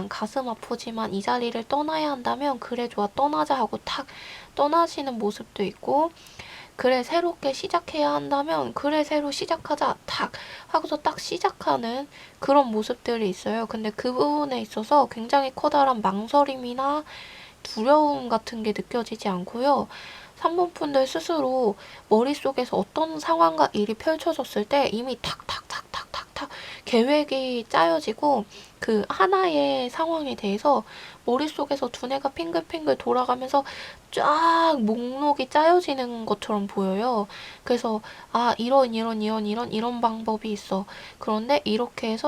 가슴 아프지만 이 자리를 떠나야 한다면 그래 좋아 떠나자 하고 탁 떠나시는 모습도 있고, 그래 새롭게 시작해야 한다면 그래 새로 시작하자 탁 하고서 딱 시작하는 그런 모습들이 있어요. 근데 그 부분에 있어서 굉장히 커다란 망설임이나 두려움 같은 게 느껴지지 않고요. 3번 분들 스스로 머릿속에서 어떤 상황과 일이 펼쳐졌을 때 이미 탁탁탁탁탁탁 계획이 짜여지고 그 하나의 상황에 대해서 머릿속에서 두뇌가 핑글핑글 돌아가면서 쫙 목록이 짜여지는 것처럼 보여요. 그래서 이런 방법이 있어. 그런데 이렇게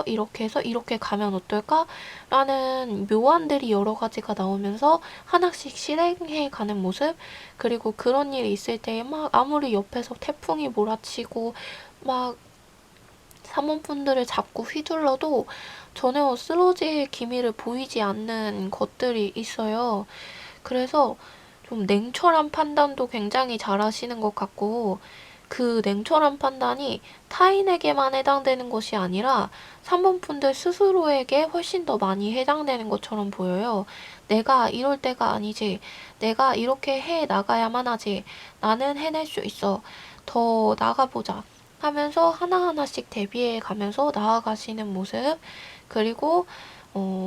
가면 어떨까? 라는 묘안들이 여러 가지가 나오면서 하나씩 실행해 가는 모습. 그리고 그런 일이 있을 때 막 아무리 옆에서 태풍이 몰아치고 막 사모분들을 잡고 휘둘러도 전혀 쓰러질 기미를 보이지 않는 것들이 있어요. 그래서 좀 냉철한 판단도 굉장히 잘하시는 것 같고, 그 냉철한 판단이 타인에게만 해당되는 것이 아니라 3번 분들 스스로에게 훨씬 더 많이 해당되는 것처럼 보여요. 내가 이럴 때가 아니지. 내가 이렇게 해 나가야만 하지. 나는 해낼 수 있어. 더 나가보자. 하면서 하나하나씩 대비해 가면서 나아가시는 모습. 그리고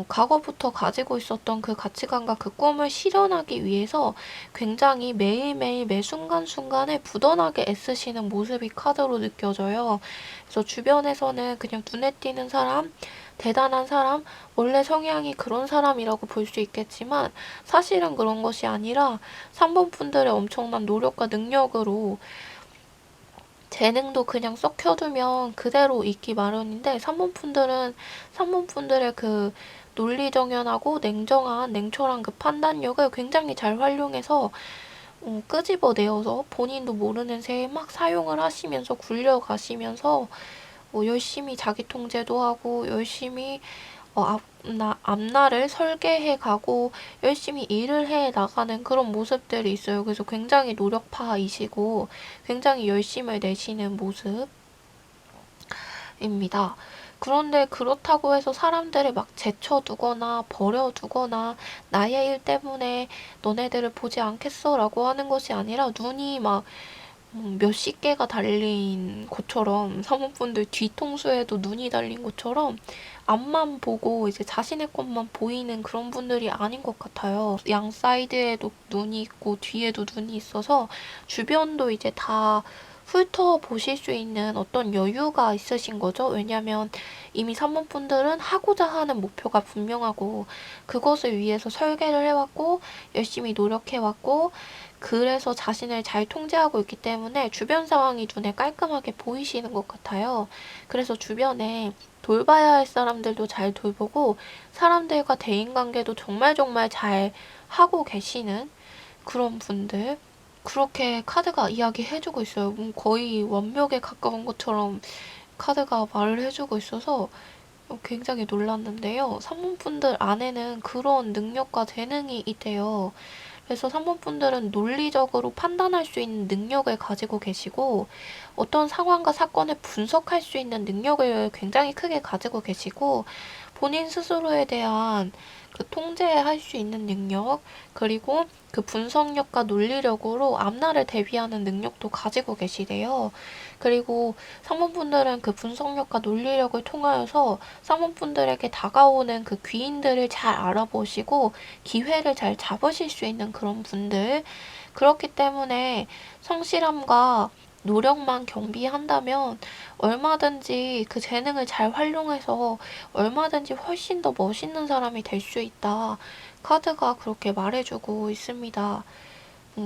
과거부터 가지고 있었던 그 가치관과 그 꿈을 실현하기 위해서 굉장히 매일매일 매 순간순간에 부단하게 애쓰시는 모습이 카드로 느껴져요. 그래서 주변에서는 그냥 눈에 띄는 사람, 대단한 사람, 원래 성향이 그런 사람이라고 볼 수 있겠지만 사실은 그런 것이 아니라 3번 분들의 엄청난 노력과 능력으로 재능도 그냥 썩혀두면 그대로 있기 마련인데 3번분들의 그 논리정연하고 냉철한 그 판단력을 굉장히 잘 활용해서 끄집어내어서 본인도 모르는 새에 막 사용을 하시면서 굴려가시면서 열심히 자기 통제도 하고 열심히 앞날을 설계해 가고 열심히 일을 해 나가는 그런 모습들이 있어요. 그래서 굉장히 노력파이시고 굉장히 열심을 내시는 모습입니다. 그런데 그렇다고 해서 사람들을 막 제쳐두거나 버려두거나 나의 일 때문에 너네들을 보지 않겠어 라고 하는 것이 아니라 눈이 막 몇십 개가 달린 것처럼 사모분들 뒤통수에도 눈이 달린 것처럼 앞만 보고 이제 자신의 것만 보이는 그런 분들이 아닌 것 같아요. 양 사이드에도 눈이 있고 뒤에도 눈이 있어서 주변도 이제 다 훑어보실 수 있는 어떤 여유가 있으신 거죠. 왜냐면 이미 3번 분들은 하고자 하는 목표가 분명하고 그것을 위해서 설계를 해왔고 열심히 노력해왔고 그래서 자신을 잘 통제하고 있기 때문에 주변 상황이 눈에 깔끔하게 보이시는 것 같아요. 그래서 주변에 돌봐야 할 사람들도 잘 돌보고 사람들과 대인관계도 정말 잘 하고 계시는 그런 분들. 그렇게 카드가 이야기해주고 있어요. 거의 완벽에 가까운 것처럼 카드가 말을 해주고 있어서 굉장히 놀랐는데요. 3번 분들 안에는 그런 능력과 재능이 있대요. 그래서 3번 분들은 논리적으로 판단할 수 있는 능력을 가지고 계시고 어떤 상황과 사건을 분석할 수 있는 능력을 굉장히 크게 가지고 계시고 본인 스스로에 대한 그 통제할 수 있는 능력 그리고 그 분석력과 논리력으로 앞날을 대비하는 능력도 가지고 계시대요. 그리고 상무분들은 그 분석력과 논리력을 통하여서 상무분들에게 다가오는 그 귀인들을 잘 알아보시고 기회를 잘 잡으실 수 있는 그런 분들. 그렇기 때문에 성실함과 노력만 경비한다면 얼마든지 그 재능을 잘 활용해서 얼마든지 훨씬 더 멋있는 사람이 될 수 있다. 카드가 그렇게 말해주고 있습니다.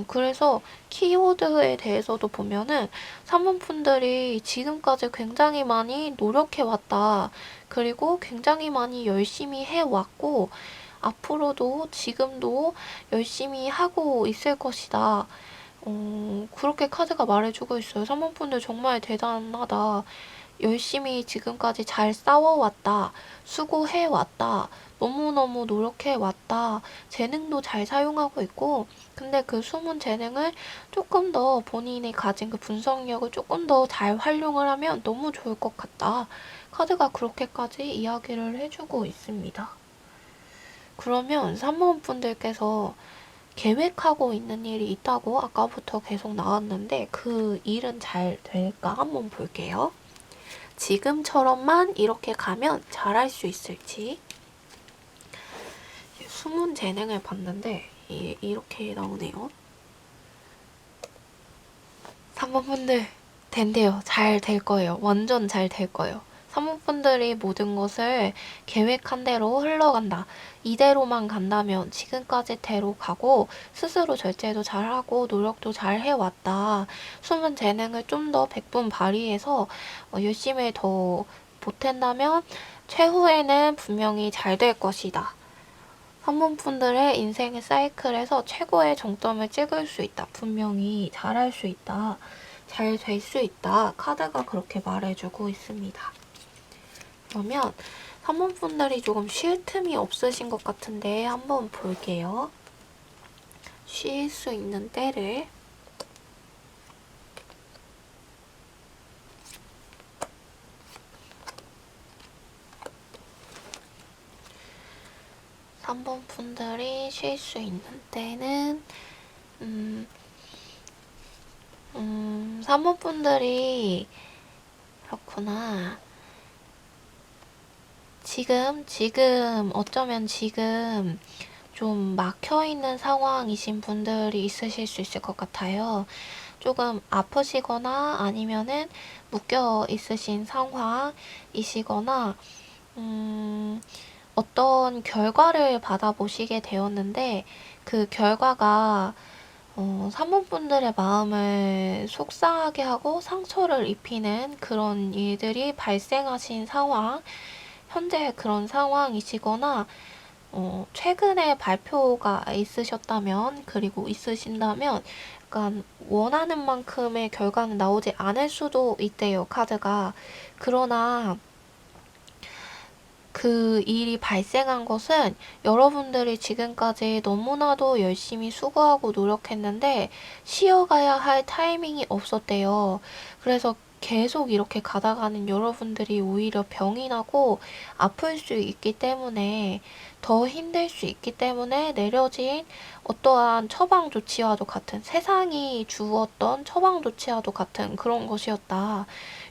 그래서 키워드에 대해서도 보면은 사모분들이 지금까지 굉장히 많이 노력해왔다. 그리고 굉장히 많이 열심히 해왔고 앞으로도 지금도 열심히 하고 있을 것이다. 그렇게 카드가 말해주고 있어요. 사모분들 정말 대단하다. 열심히 지금까지 잘 싸워왔다. 수고해왔다. 너무너무 노력해왔다. 재능도 잘 사용하고 있고 근데 그 숨은 재능을 조금 더 본인이 가진 그 분석력을 조금 더 잘 활용을 하면 너무 좋을 것 같다. 카드가 그렇게까지 이야기를 해주고 있습니다. 그러면 3번 분들께서 계획하고 있는 일이 있다고 아까부터 계속 나왔는데 그 일은 잘 될까 한번 볼게요. 지금처럼만 이렇게 가면 잘할 수 있을지. 숨은 재능을 봤는데 이렇게 나오네요. 3번 분들 된대요. 잘 될 거예요. 완전 잘 될 거예요. 3번 분들이 모든 것을 계획한 대로 흘러간다. 이대로만 간다면 지금까지대로 가고 스스로 절제도 잘하고 노력도 잘 해왔다. 숨은 재능을 좀 더 100분 발휘해서 열심히 더 보탠다면 최후에는 분명히 잘 될 것이다. 3번 분들의 인생의 사이클에서 최고의 정점을 찍을 수 있다. 분명히 잘할 수 있다. 잘 될 수 있다. 카드가 그렇게 말해주고 있습니다. 그러면 3번 분들이 조금 쉴 틈이 없으신 것 같은데 한번 볼게요. 쉴 수 있는 때를. (3번) 분들이 쉴 수 있는 때는 3번 분들이 그렇구나. 어쩌면 지금 좀 막혀있는 상황이신 분들이 있으실 수 있을 것 같아요. 조금 아프시거나 아니면은 묶여 있으신 상황이시거나, 어떤 결과를 받아보시게 되었는데, 그 결과가 3번 분들의 마음을 속상하게 하고 상처를 입히는 그런 일들이 발생하신 상황, 현재 그런 상황이시거나 최근에 발표가 있으셨다면 그리고 있으신다면 약간 원하는 만큼의 결과는 나오지 않을 수도 있대요, 카드가. 그러나 그 일이 발생한 것은 여러분들이 지금까지 너무나도 열심히 수고하고 노력했는데 쉬어가야 할 타이밍이 없었대요. 그래서 계속 이렇게 가다가는 여러분들이 오히려 병이 나고 아플 수 있기 때문에 더 힘들 수 있기 때문에 내려진 어떠한 처방 조치와도 같은 세상이 주었던 처방 조치와도 같은 그런 것이었다.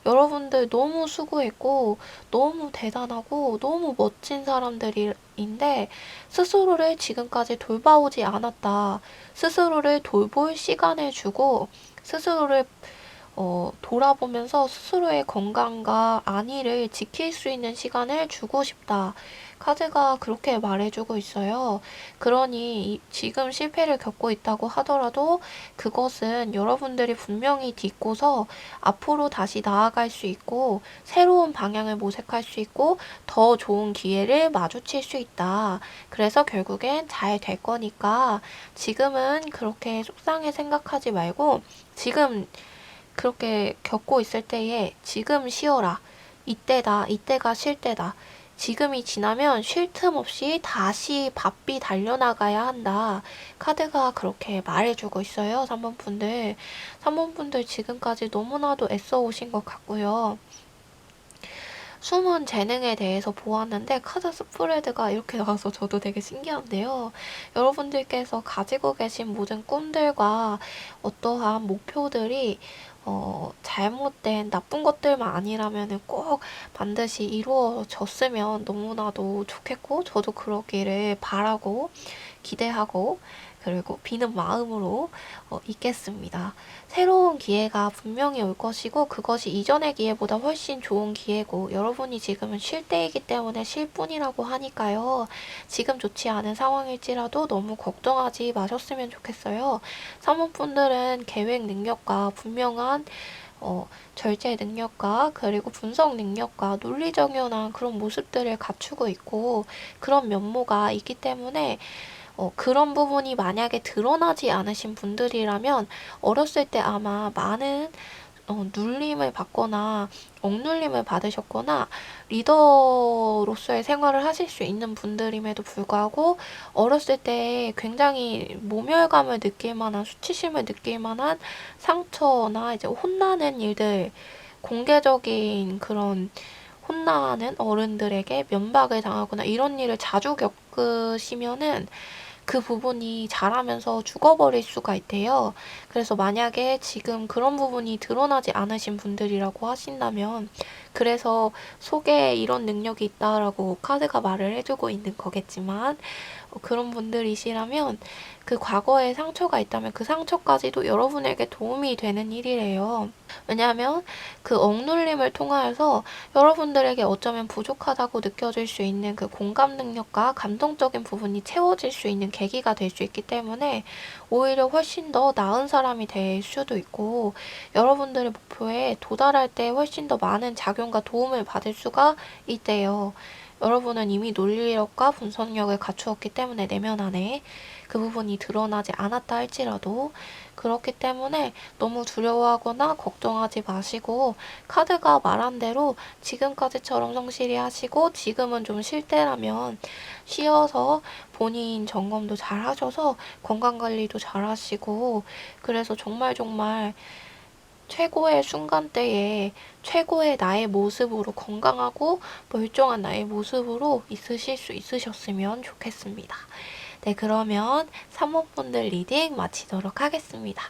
여러분들 너무 수고했고 너무 대단하고 너무 멋진 사람들인데 스스로를 지금까지 돌봐오지 않았다. 스스로를 돌볼 시간을 주고 스스로를 돌아보면서 스스로의 건강과 안위를 지킬 수 있는 시간을 주고 싶다. 카드가 그렇게 말해주고 있어요. 그러니 지금 실패를 겪고 있다고 하더라도 그것은 여러분들이 분명히 딛고서 앞으로 다시 나아갈 수 있고 새로운 방향을 모색할 수 있고 더 좋은 기회를 마주칠 수 있다. 그래서 결국엔 잘 될 거니까 지금은 그렇게 속상해 생각하지 말고 지금 그렇게 겪고 있을 때에 지금 쉬어라. 이때다. 이때가 쉴 때다. 지금이 지나면 쉴 틈 없이 다시 바삐 달려나가야 한다. 카드가 그렇게 말해주고 있어요. 3번 분들. 3번 분들 지금까지 너무나도 애써 오신 것 같고요. 숨은 재능에 대해서 보았는데 카드 스프레드가 이렇게 나와서 저도 되게 신기한데요. 여러분들께서 가지고 계신 모든 꿈들과 어떠한 목표들이 잘못된 나쁜 것들만 아니라면 꼭 반드시 이루어졌으면 너무나도 좋겠고 저도 그러기를 바라고 기대하고 그리고 비는 마음으로 있겠습니다. 새로운 기회가 분명히 올 것이고 그것이 이전의 기회보다 훨씬 좋은 기회고 여러분이 지금은 쉴 때이기 때문에 쉴 뿐이라고 하니까요. 지금 좋지 않은 상황일지라도 너무 걱정하지 마셨으면 좋겠어요. 사모분들은 계획 능력과 분명한 절제 능력과 그리고 분석 능력과 논리정연한 그런 모습들을 갖추고 있고 그런 면모가 있기 때문에 그런 부분이 만약에 드러나지 않으신 분들이라면 어렸을 때 아마 많은 눌림을 받거나 억눌림을 받으셨거나 리더로서의 생활을 하실 수 있는 분들임에도 불구하고 어렸을 때 굉장히 모멸감을 느낄 만한 수치심을 느낄 만한 상처나 이제 혼나는 일들 공개적인 그런 혼나는 어른들에게 면박을 당하거나 이런 일을 자주 겪으시면은 그 부분이 자라면서 죽어버릴 수가 있대요. 그래서 만약에 지금 그런 부분이 드러나지 않으신 분들이라고 하신다면 그래서 속에 이런 능력이 있다라고 카드가 말을 해주고 있는 거겠지만 그런 분들이시라면 그 과거에 상처가 있다면 그 상처까지도 여러분에게 도움이 되는 일이래요. 왜냐하면 그 억눌림을 통하여서 여러분들에게 어쩌면 부족하다고 느껴질 수 있는 그 공감 능력과 감동적인 부분이 채워질 수 있는 계기가 될 수 있기 때문에 오히려 훨씬 더 나은 사람이 될 수도 있고 여러분들의 목표에 도달할 때 훨씬 더 많은 작용과 도움을 받을 수가 있대요. 여러분은 이미 논리력과 분석력을 갖추었기 때문에 내면 안에 그 부분이 드러나지 않았다 할지라도 그렇기 때문에 너무 두려워하거나 걱정하지 마시고 카드가 말한 대로 지금까지처럼 성실히 하시고 지금은 좀 쉴 때라면 쉬어서 본인 점검도 잘 하셔서 건강관리도 잘 하시고 그래서 정말 최고의 순간대에 최고의 나의 모습으로 건강하고 멀쩡한 나의 모습으로 있으실 수 있으셨으면 좋겠습니다. 네, 그러면 3번분들 리딩 마치도록 하겠습니다.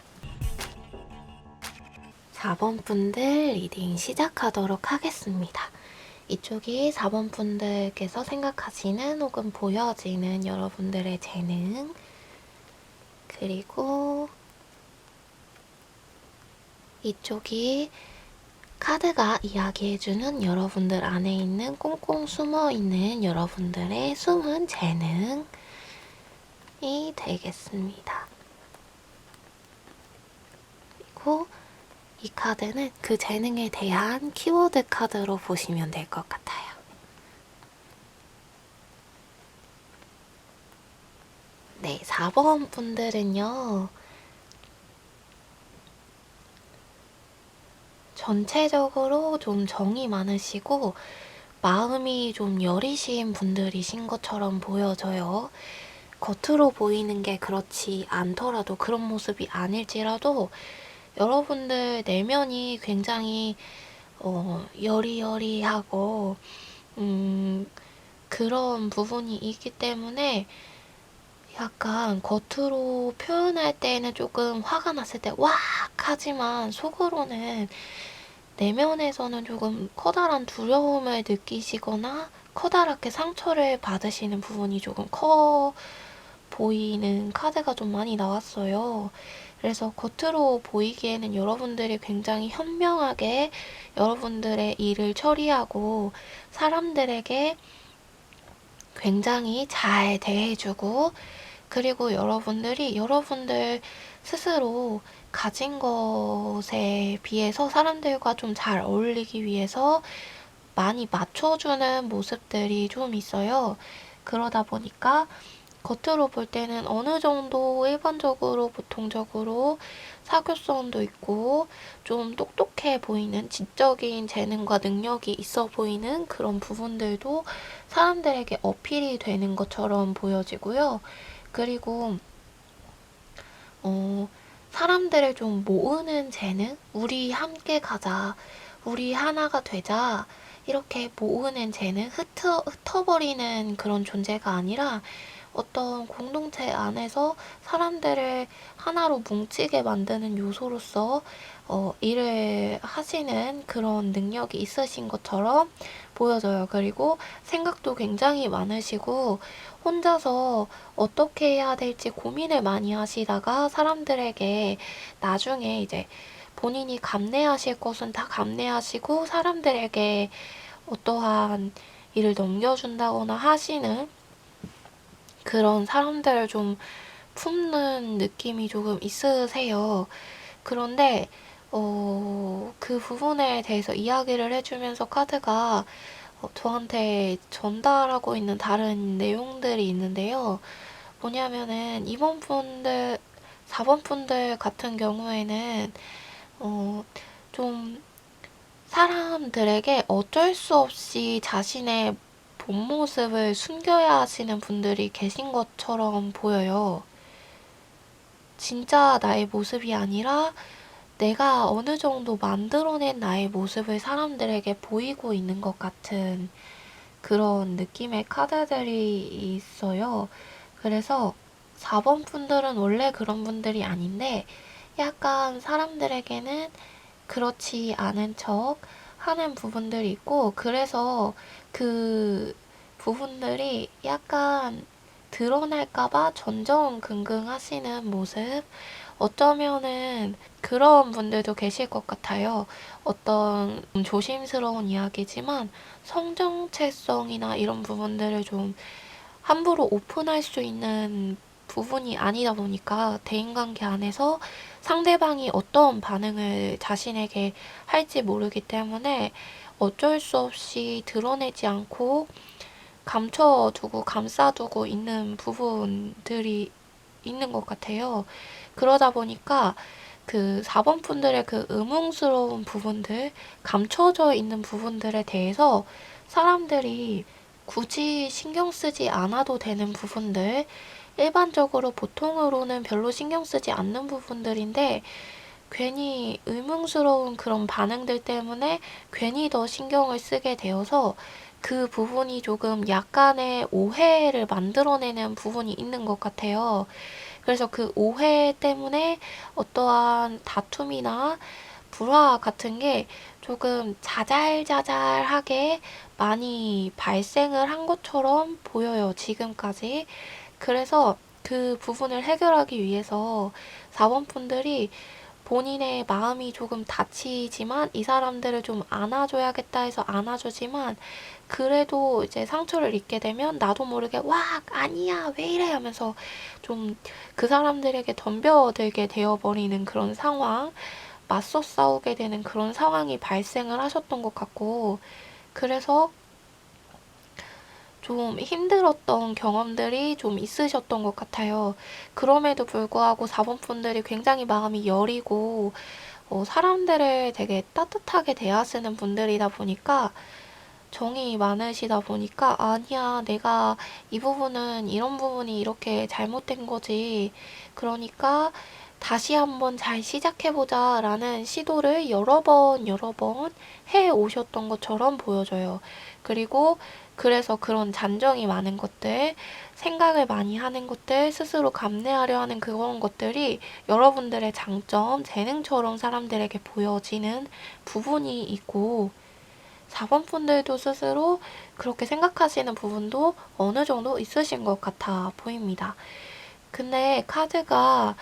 4번분들 리딩 시작하도록 하겠습니다. 이쪽이 4번분들께서 생각하시는 혹은 보여지는 여러분들의 재능 그리고 이쪽이 카드가 이야기해주는 여러분들 안에 있는 꽁꽁 숨어있는 여러분들의 숨은 재능이 되겠습니다. 그리고 이 카드는 그 재능에 대한 키워드 카드로 보시면 될 것 같아요. 네, 4번 분들은요. 전체적으로 좀 정이 많으시고 마음이 좀 여리신 분들이신 것처럼 보여져요. 겉으로 보이는 게 그렇지 않더라도 그런 모습이 아닐지라도 여러분들 내면이 굉장히 여리여리하고 그런 부분이 있기 때문에 약간 겉으로 표현할 때는 조금 화가 났을 때 왁 하지만 속으로는 내면에서는 조금 커다란 두려움을 느끼시거나 커다랗게 상처를 받으시는 부분이 조금 커 보이는 카드가 좀 많이 나왔어요. 그래서 겉으로 보이기에는 여러분들이 굉장히 현명하게 여러분들의 일을 처리하고 사람들에게 굉장히 잘 대해주고, 그리고 여러분들이 여러분들 스스로 가진 것에 비해서 사람들과 좀 잘 어울리기 위해서 많이 맞춰주는 모습들이 좀 있어요. 그러다 보니까 겉으로 볼 때는 어느 정도 일반적으로 보통적으로 사교성도 있고 좀 똑똑해 보이는, 지적인 재능과 능력이 있어 보이는 그런 부분들도 사람들에게 어필이 되는 것처럼 보여지고요. 그리고 사람들을 좀 모으는 재능? 우리 함께 가자, 우리 하나가 되자, 이렇게 모으는 재능? 흩어버리는 그런 존재가 아니라 어떤 공동체 안에서 사람들을 하나로 뭉치게 만드는 요소로서 일을 하시는 그런 능력이 있으신 것처럼 보여져요. 그리고 생각도 굉장히 많으시고 혼자서 어떻게 해야 될지 고민을 많이 하시다가 사람들에게 나중에 이제 본인이 감내하실 것은 다 감내하시고 사람들에게 어떠한 일을 넘겨준다거나 하시는 그런 사람들을 좀 품는 느낌이 조금 있으세요. 그런데 그 부분에 대해서 이야기를 해주면서 카드가 저한테 전달하고 있는 다른 내용들이 있는데요. 뭐냐면은 2번 분들, 4번 분들 같은 경우에는 좀 사람들에게 어쩔 수 없이 자신의 본 모습을 숨겨야 하시는 분들이 계신 것처럼 보여요. 진짜 나의 모습이 아니라 내가 어느 정도 만들어낸 나의 모습을 사람들에게 보이고 있는 것 같은 그런 느낌의 카드들이 있어요. 그래서 4번 분들은 원래 그런 분들이 아닌데 약간 사람들에게는 그렇지 않은 척 하는 부분들이 있고, 그래서 그 부분들이 약간 드러날까봐 전전긍긍 하시는 모습? 어쩌면은 그런 분들도 계실 것 같아요. 어떤 조심스러운 이야기지만 성정체성이나 이런 부분들을 좀 함부로 오픈할 수 있는 부분이 아니다 보니까 대인관계 안에서 상대방이 어떤 반응을 자신에게 할지 모르기 때문에 어쩔 수 없이 드러내지 않고 감춰두고 감싸두고 있는 부분들이 있는 것 같아요. 그러다 보니까 그 4번 분들의 그 의문스러운 부분들, 감춰져 있는 부분들에 대해서 사람들이 굳이 신경 쓰지 않아도 되는 부분들, 일반적으로 보통으로는 별로 신경 쓰지 않는 부분들인데 괜히 의문스러운 그런 반응들 때문에 괜히 더 신경을 쓰게 되어서 그 부분이 조금 약간의 오해를 만들어내는 부분이 있는 것 같아요. 그래서 그 오해 때문에 어떠한 다툼이나 불화 같은 게 조금 자잘자잘하게 많이 발생을 한 것처럼 보여요, 지금까지. 그래서 그 부분을 해결하기 위해서 4번 분들이 본인의 마음이 조금 다치지만 이 사람들을 좀 안아줘야겠다 해서 안아주지만 그래도 이제 상처를 입게 되면 나도 모르게 와 아니야 왜 이래 하면서 좀 그 사람들에게 덤벼들게 되어버리는 그런 상황, 맞서 싸우게 되는 그런 상황이 발생을 하셨던 것 같고, 그래서 좀 힘들었던 경험들이 좀 있으셨던 것 같아요. 그럼에도 불구하고 4번 분들이 굉장히 마음이 여리고 사람들을 되게 따뜻하게 대하시는 분들이다 보니까, 정이 많으시다 보니까 아니야 내가 이 부분은 이런 부분이 이렇게 잘못된 거지, 그러니까 다시 한번 잘 시작해보자 라는 시도를 여러 번 해 오셨던 것처럼 보여져요. 그리고 그래서 그런 잔정이 많은 것들, 생각을 많이 하는 것들, 스스로 감내하려 하는 그런 것들이 여러분들의 장점, 재능처럼 사람들에게 보여지는 부분이 있고, 4번 분들도 스스로 그렇게 생각하시는 부분도 어느 정도 있으신 것 같아 보입니다. 근데 카드가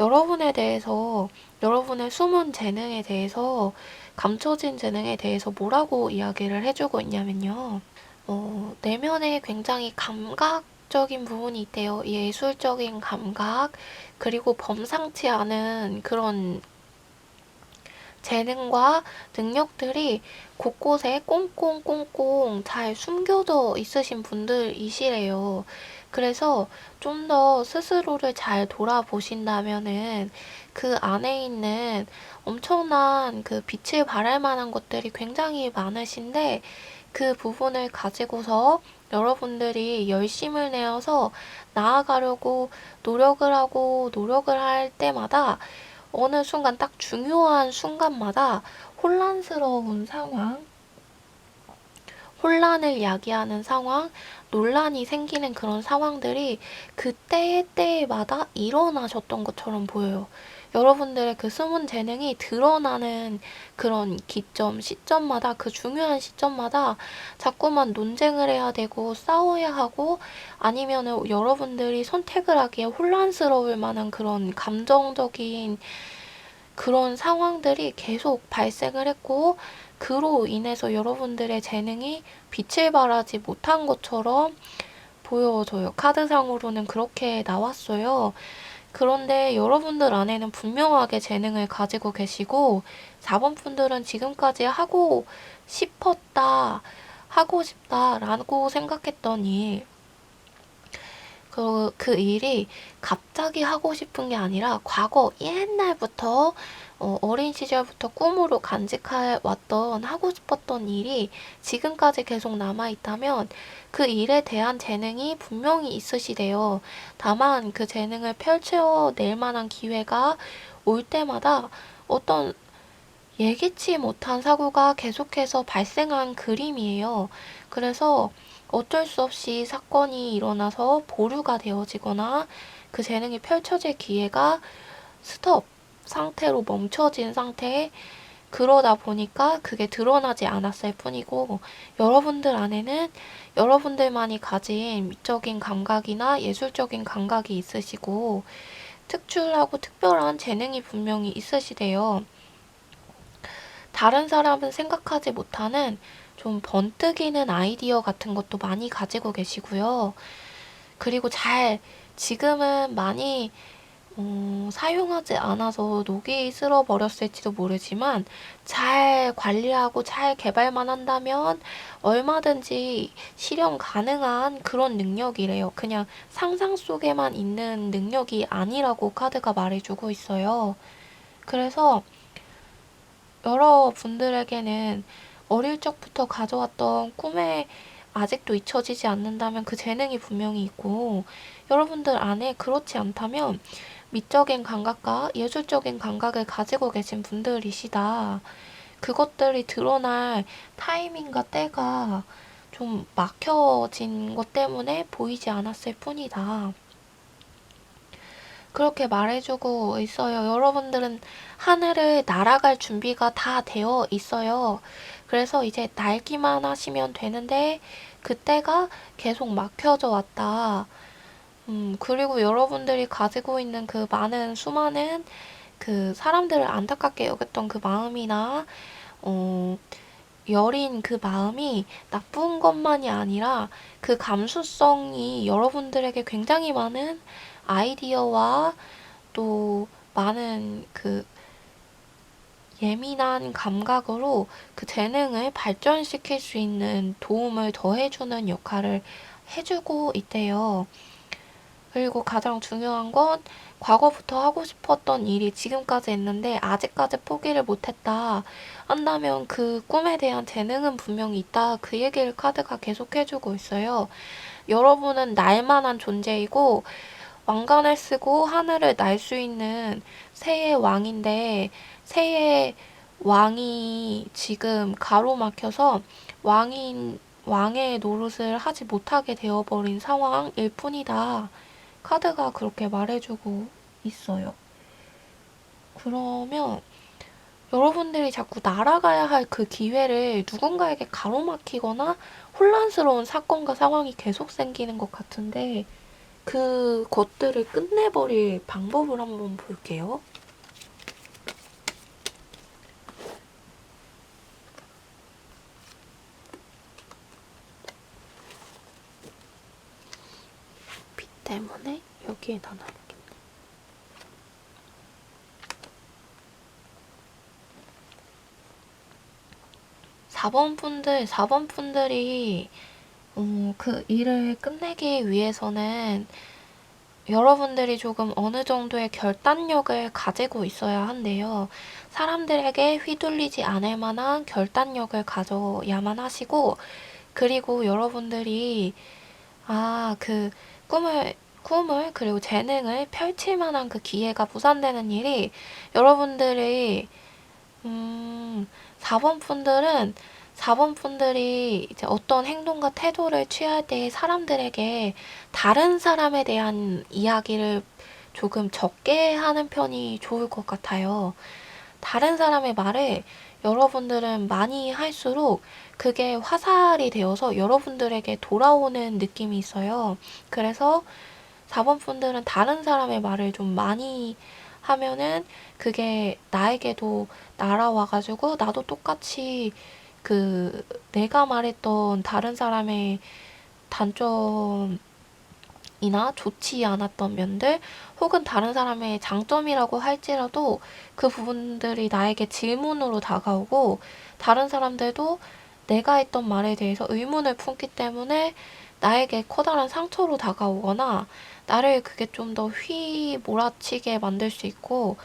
여러분에 대해서, 여러분의 숨은 재능에 대해서, 감춰진 재능에 대해서 뭐라고 이야기를 해주고 있냐면요. 내면에 굉장히 감각적인 부분이 있대요. 예술적인 감각, 그리고 범상치 않은 그런 재능과 능력들이 곳곳에 꽁꽁꽁꽁 잘 숨겨져 있으신 분들이시래요. 그래서 좀 더 스스로를 잘 돌아보신다면은 그 안에 있는 엄청난 그 빛을 발할 만한 것들이 굉장히 많으신데 그 부분을 가지고서 여러분들이 열심을 내어서 나아가려고 노력을 할 때마다 어느 순간 딱 중요한 순간마다 혼란스러운 상황, 혼란을 야기하는 상황, 논란이 생기는 그런 상황들이 그때마다 일어나셨던 것처럼 보여요. 여러분들의 그 숨은 재능이 드러나는 그런 기점, 시점마다, 그 중요한 시점마다 자꾸만 논쟁을 해야 되고 싸워야 하고 아니면은 여러분들이 선택을 하기에 혼란스러울 만한 그런 감정적인 그런 상황들이 계속 발생을 했고 그로 인해서 여러분들의 재능이 빛을 발하지 못한 것처럼 보여져요. 카드상으로는 그렇게 나왔어요. 그런데 여러분들 안에는 분명하게 재능을 가지고 계시고 4번 분들은 지금까지 하고 싶다라고 생각했던 일, 그 일이 갑자기 하고 싶은 게 아니라 과거 옛날부터 어린 시절부터 꿈으로 간직해 왔던 하고 싶었던 일이 지금까지 계속 남아있다면 그 일에 대한 재능이 분명히 있으시대요. 다만 그 재능을 펼쳐낼 만한 기회가 올 때마다 어떤 예기치 못한 사고가 계속해서 발생한 그림이에요. 그래서 어쩔 수 없이 사건이 일어나서 보류가 되어지거나 그 재능이 펼쳐질 기회가 스톱 상태로 멈춰진 상태에 그러다 보니까 그게 드러나지 않았을 뿐이고 여러분들 안에는 여러분들만이 가진 미적인 감각이나 예술적인 감각이 있으시고 특출나고 특별한 재능이 분명히 있으시대요. 다른 사람은 생각하지 못하는 좀 번뜩이는 아이디어 같은 것도 많이 가지고 계시고요. 그리고 지금은 많이 사용하지 않아서 녹이 슬어 버렸을지도 모르지만 잘 관리하고 잘 개발만 한다면 얼마든지 실현 가능한 그런 능력이래요. 그냥 상상 속에만 있는 능력이 아니라고 카드가 말해주고 있어요. 그래서 여러분들에게는 어릴 적부터 가져왔던 꿈에 아직도 잊혀지지 않는다면 그 재능이 분명히 있고 여러분들 안에 그렇지 않다면 미적인 감각과 예술적인 감각을 가지고 계신 분들이시다. 그것들이 드러날 타이밍과 때가 좀 막혀진 것 때문에 보이지 않았을 뿐이다. 그렇게 말해주고 있어요. 여러분들은 하늘을 날아갈 준비가 다 되어 있어요. 그래서 이제 날기만 하시면 되는데 그때가 계속 막혀져 왔다. 그리고 여러분들이 가지고 있는 그 수많은 그 사람들을 안타깝게 여겼던 그 마음이나, 여린 그 마음이 나쁜 것만이 아니라 그 감수성이 여러분들에게 굉장히 많은 아이디어와 또 많은 그 예민한 감각으로 그 재능을 발전시킬 수 있는 도움을 더해주는 역할을 해주고 있대요. 그리고 가장 중요한 건 과거부터 하고 싶었던 일이 지금까지 했는데 아직까지 포기를 못했다 한다면 그 꿈에 대한 재능은 분명히 있다. 그 얘기를 카드가 계속 해주고 있어요. 여러분은 날만한 존재이고 왕관을 쓰고 하늘을 날 수 있는 새의 왕인데 새의 왕이 지금 가로막혀서 왕의 노릇을 하지 못하게 되어버린 상황일 뿐이다. 카드가 그렇게 말해주고 있어요. 그러면 여러분들이 자꾸 날아가야 할 그 기회를 누군가에게 가로막히거나 혼란스러운 사건과 상황이 계속 생기는 것 같은데 그 것들을 끝내버릴 방법을 한번 볼게요. 빛 때문에 여기에다 놔야겠네. 4번 분들이 그 일을 끝내기 위해서는 여러분들이 조금 어느 정도의 결단력을 가지고 있어야 한대요. 사람들에게 휘둘리지 않을 만한 결단력을 가져야만 하시고, 그리고 여러분들이 그 꿈을 그리고 재능을 펼칠 만한 그 기회가 무산되는 일이 여러분들이 4번 분들은 4번 분들이 이제 어떤 행동과 태도를 취할 때 사람들에게 다른 사람에 대한 이야기를 조금 적게 하는 편이 좋을 것 같아요. 다른 사람의 말을 여러분들은 많이 할수록 그게 화살이 되어서 여러분들에게 돌아오는 느낌이 있어요. 그래서 4번 분들은 다른 사람의 말을 좀 많이 하면은 그게 나에게도 날아와가지고 나도 똑같이 그 내가 말했던 다른 사람의 단점이나 좋지 않았던 면들 혹은 다른 사람의 장점이라고 할지라도 그 부분들이 나에게 질문으로 다가오고 다른 사람들도 내가 했던 말에 대해서 의문을 품기 때문에 나에게 커다란 상처로 다가오거나 나를 그게 좀 더 휘몰아치게 만들 수 있고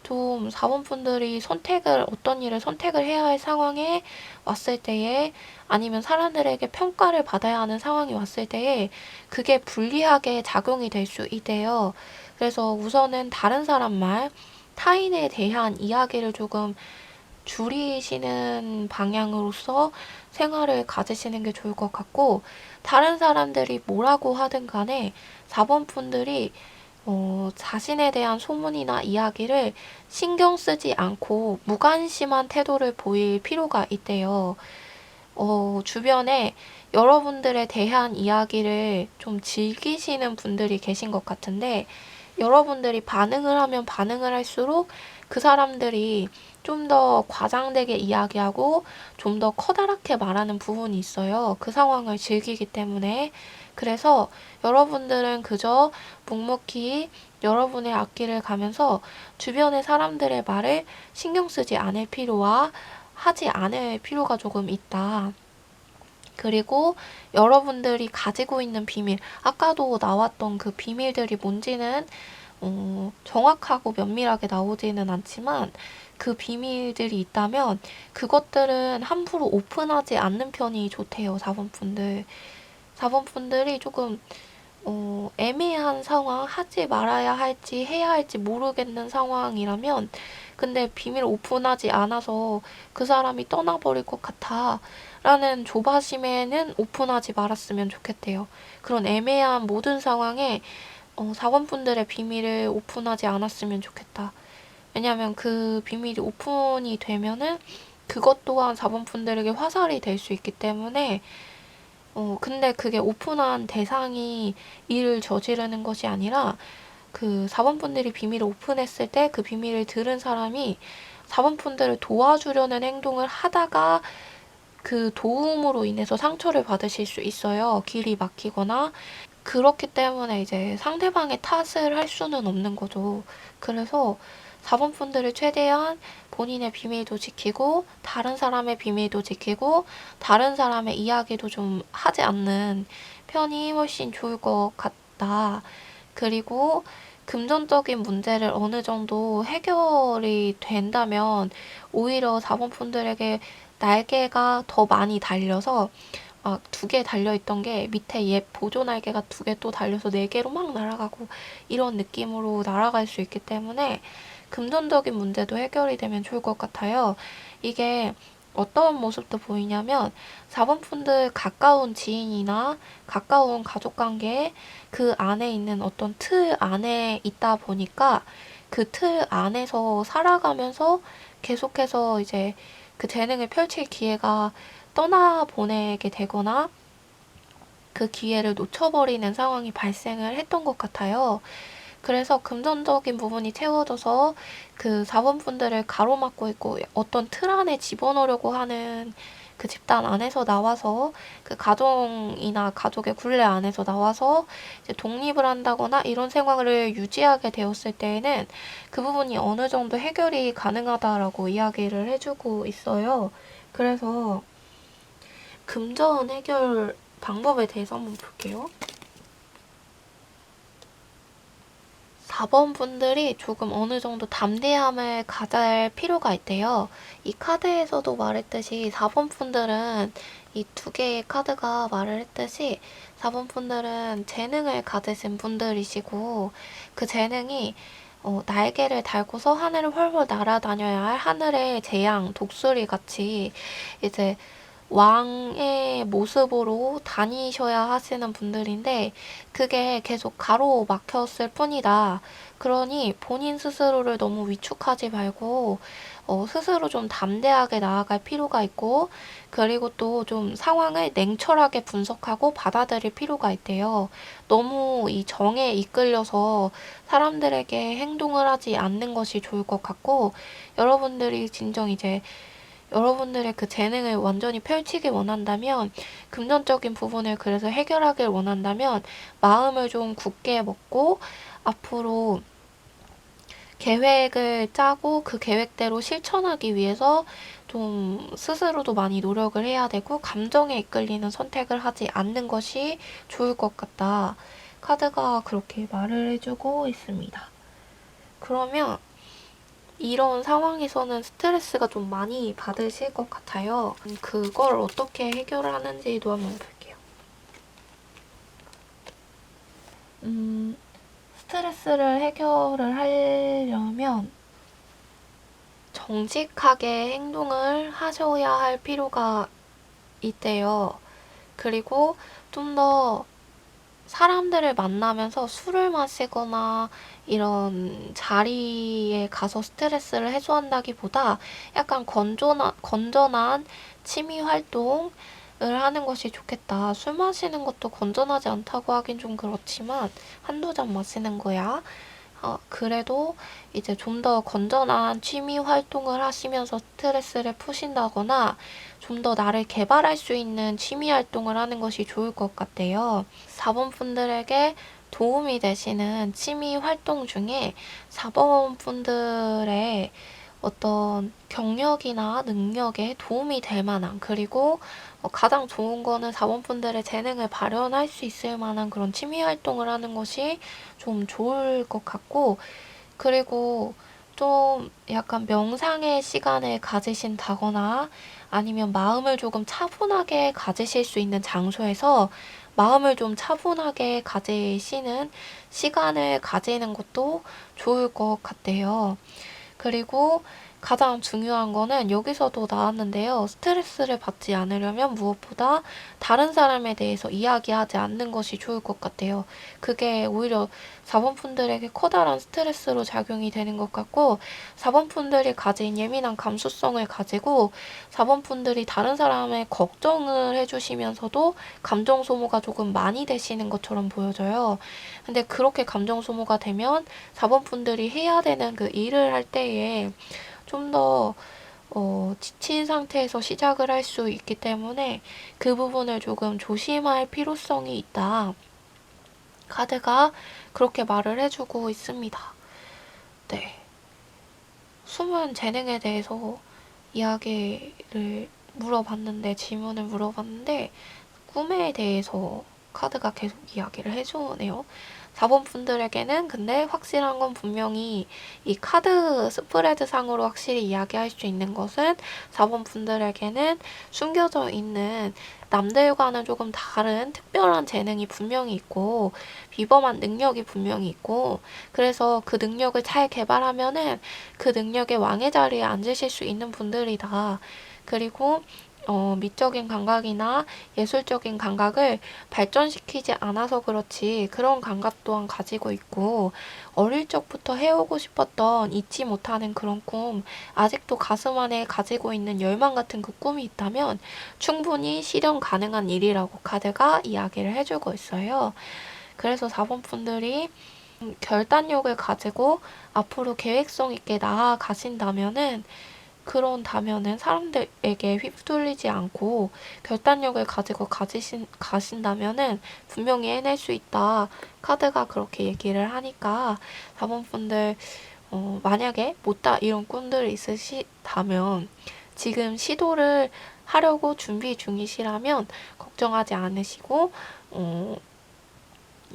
좀 4번 분들이 어떤 일을 선택을 해야 할 상황에 왔을 때에 아니면 사람들에게 평가를 받아야 하는 상황이 왔을 때에 그게 불리하게 작용이 될 수 있대요. 그래서 우선은 다른 사람 말, 타인에 대한 이야기를 조금 줄이시는 방향으로서 생활을 가지시는 게 좋을 것 같고, 다른 사람들이 뭐라고 하든 간에 4번 분들이 자신에 대한 소문이나 이야기를 신경 쓰지 않고 무관심한 태도를 보일 필요가 있대요. 주변에 여러분들에 대한 이야기를 좀 즐기시는 분들이 계신 것 같은데, 여러분들이 반응을 하면 반응을 할수록 그 사람들이 좀 더 과장되게 이야기하고 좀 더 커다랗게 말하는 부분이 있어요. 그 상황을 즐기기 때문에. 그래서 여러분들은 그저 묵묵히 여러분의 앞길을 가면서 주변의 사람들의 말을 신경 쓰지 않을 필요와 하지 않을 필요가 조금 있다. 그리고 여러분들이 가지고 있는 비밀, 아까도 나왔던 그 비밀들이 뭔지는 정확하고 면밀하게 나오지는 않지만 그 비밀들이 있다면 그것들은 함부로 오픈하지 않는 편이 좋대요, 4번 분들. 4번 분들이 조금 애매한 상황, 하지 말아야 할지 해야 할지 모르겠는 상황이라면 근데 비밀 오픈하지 않아서 그 사람이 떠나버릴 것 같아 라는 조바심에는 오픈하지 말았으면 좋겠대요. 그런 애매한 모든 상황에 4번 분들의 비밀을 오픈하지 않았으면 좋겠다. 왜냐하면 그 비밀이 오픈이 되면은 그것 또한 4번 분들에게 화살이 될 수 있기 때문에 근데 그게 오픈한 대상이 일을 저지르는 것이 아니라 그 4번 분들이 비밀을 오픈했을 때 그 비밀을 들은 사람이 4번 분들을 도와주려는 행동을 하다가 그 도움으로 인해서 상처를 받으실 수 있어요. 길이 막히거나. 그렇기 때문에 이제 상대방의 탓을 할 수는 없는 거죠. 그래서 4번 분들을 최대한 본인의 비밀도 지키고 다른 사람의 비밀도 지키고 다른 사람의 이야기도 좀 하지 않는 편이 훨씬 좋을 것 같다. 그리고 금전적인 문제를 어느 정도 해결이 된다면 오히려 4번 분들에게 날개가 더 많이 달려서 2개 달려있던 게 밑에 옛 보조 날개가 2개 또 달려서 4개로 막 날아가고 이런 느낌으로 날아갈 수 있기 때문에 금전적인 문제도 해결이 되면 좋을 것 같아요. 이게 어떤 모습도 보이냐면 4번 분들 가까운 지인이나 가까운 가족관계 그 안에 있는 어떤 틀 안에 있다 보니까 그 틀 안에서 살아가면서 계속해서 이제 그 재능을 펼칠 기회가 떠나보내게 되거나 그 기회를 놓쳐버리는 상황이 발생을 했던 것 같아요. 그래서 금전적인 부분이 채워져서 그 자본분들을 가로막고 있고 어떤 틀 안에 집어넣으려고 하는 그 집단 안에서 나와서 그 가정이나 가족의 굴레 안에서 나와서 이제 독립을 한다거나 이런 생활을 유지하게 되었을 때에는 그 부분이 어느 정도 해결이 가능하다라고 이야기를 해주고 있어요. 그래서 금전 해결 방법에 대해서 한번 볼게요. 4번 분들이 조금 어느 정도 담대함을 가질 필요가 있대요. 이 카드에서도 말했듯이 4번 분들은 이 두 개의 카드가 말을 했듯이 4번 분들은 재능을 가지신 분들이시고 그 재능이 날개를 달고서 하늘을 훨훨 날아다녀야 할 하늘의 재앙, 독수리 같이 이제 왕의 모습으로 다니셔야 하시는 분들인데 그게 계속 가로막혔을 뿐이다. 그러니 본인 스스로를 너무 위축하지 말고 스스로 좀 담대하게 나아갈 필요가 있고 그리고 또 좀 상황을 냉철하게 분석하고 받아들일 필요가 있대요. 너무 이 정에 이끌려서 사람들에게 행동을 하지 않는 것이 좋을 것 같고 여러분들이 진정 이제 여러분들의 그 재능을 완전히 펼치길 원한다면 금전적인 부분을 그래서 해결하길 원한다면 마음을 좀 굳게 먹고 앞으로 계획을 짜고 그 계획대로 실천하기 위해서 좀 스스로도 많이 노력을 해야 되고 감정에 이끌리는 선택을 하지 않는 것이 좋을 것 같다. 카드가 그렇게 말을 해주고 있습니다. 그러면 이런 상황에서는 스트레스가 좀 많이 받으실 것 같아요. 그걸 어떻게 해결하는지도 한번 볼게요. 스트레스를 해결을 하려면 정직하게 행동을 하셔야 할 필요가 있대요. 그리고 좀 더 사람들을 만나면서 술을 마시거나 이런 자리에 가서 스트레스를 해소한다기보다 약간 건전한 취미 활동을 하는 것이 좋겠다. 술 마시는 것도 건전하지 않다고 하긴 좀 그렇지만 한두 잔 마시는 거야. 그래도 이제 좀 더 건전한 취미 활동을 하시면서 스트레스를 푸신다거나 좀 더 나를 개발할 수 있는 취미 활동을 하는 것이 좋을 것 같아요. 4번 분들에게 도움이 되시는 취미 활동 중에 4번 분들의 어떤 경력이나 능력에 도움이 될 만한 그리고 가장 좋은 거는 4번 분들의 재능을 발현할 수 있을 만한 그런 취미 활동을 하는 것이 좀 좋을 것 같고 그리고 좀 약간 명상의 시간을 가지신다거나 아니면 마음을 조금 차분하게 가지실 수 있는 장소에서 마음을 좀 차분하게 가지시는 시간을 가지는 것도 좋을 것 같아요. 그리고 가장 중요한 거는 여기서도 나왔는데요. 스트레스를 받지 않으려면 무엇보다 다른 사람에 대해서 이야기하지 않는 것이 좋을 것 같아요. 그게 오히려 4번 분들에게 커다란 스트레스로 작용이 되는 것 같고 4번 분들이 가진 예민한 감수성을 가지고 4번 분들이 다른 사람의 걱정을 해주시면서도 감정 소모가 조금 많이 되시는 것처럼 보여져요. 근데 그렇게 감정 소모가 되면 4번 분들이 해야 되는 그 일을 할 때에 좀 더 지친 상태에서 시작을 할 수 있기 때문에 그 부분을 조금 조심할 필요성이 있다. 카드가 그렇게 말을 해주고 있습니다. 네. 숨은 재능에 대해서 질문을 물어봤는데, 꿈에 대해서 카드가 계속 이야기를 해주네요. 4번 분들에게는 근데 확실한 건 분명히 이 카드 스프레드 상으로 확실히 이야기할 수 있는 것은 4번 분들에게는 숨겨져 있는 남들과는 조금 다른 특별한 재능이 분명히 있고 비범한 능력이 분명히 있고 그래서 그 능력을 잘 개발하면은 그 능력의 왕의 자리에 앉으실 수 있는 분들이다. 그리고 미적인 감각이나 예술적인 감각을 발전시키지 않아서 그렇지 그런 감각 또한 가지고 있고 어릴 적부터 해오고 싶었던 잊지 못하는 그런 꿈, 아직도 가슴 안에 가지고 있는 열망 같은 그 꿈이 있다면 충분히 실현 가능한 일이라고 카드가 이야기를 해주고 있어요. 그래서 4번 분들이 결단력을 가지고 앞으로 계획성 있게 나아가신다면은 그런다면은 사람들에게 휩쓸리지 않고 결단력을 가지고 가신다면은 분명히 해낼 수 있다. 카드가 그렇게 얘기를 하니까 4번 분들 만약에 못다 이런 꿈들이 있으시다면 지금 시도를 하려고 준비 중이시라면 걱정하지 않으시고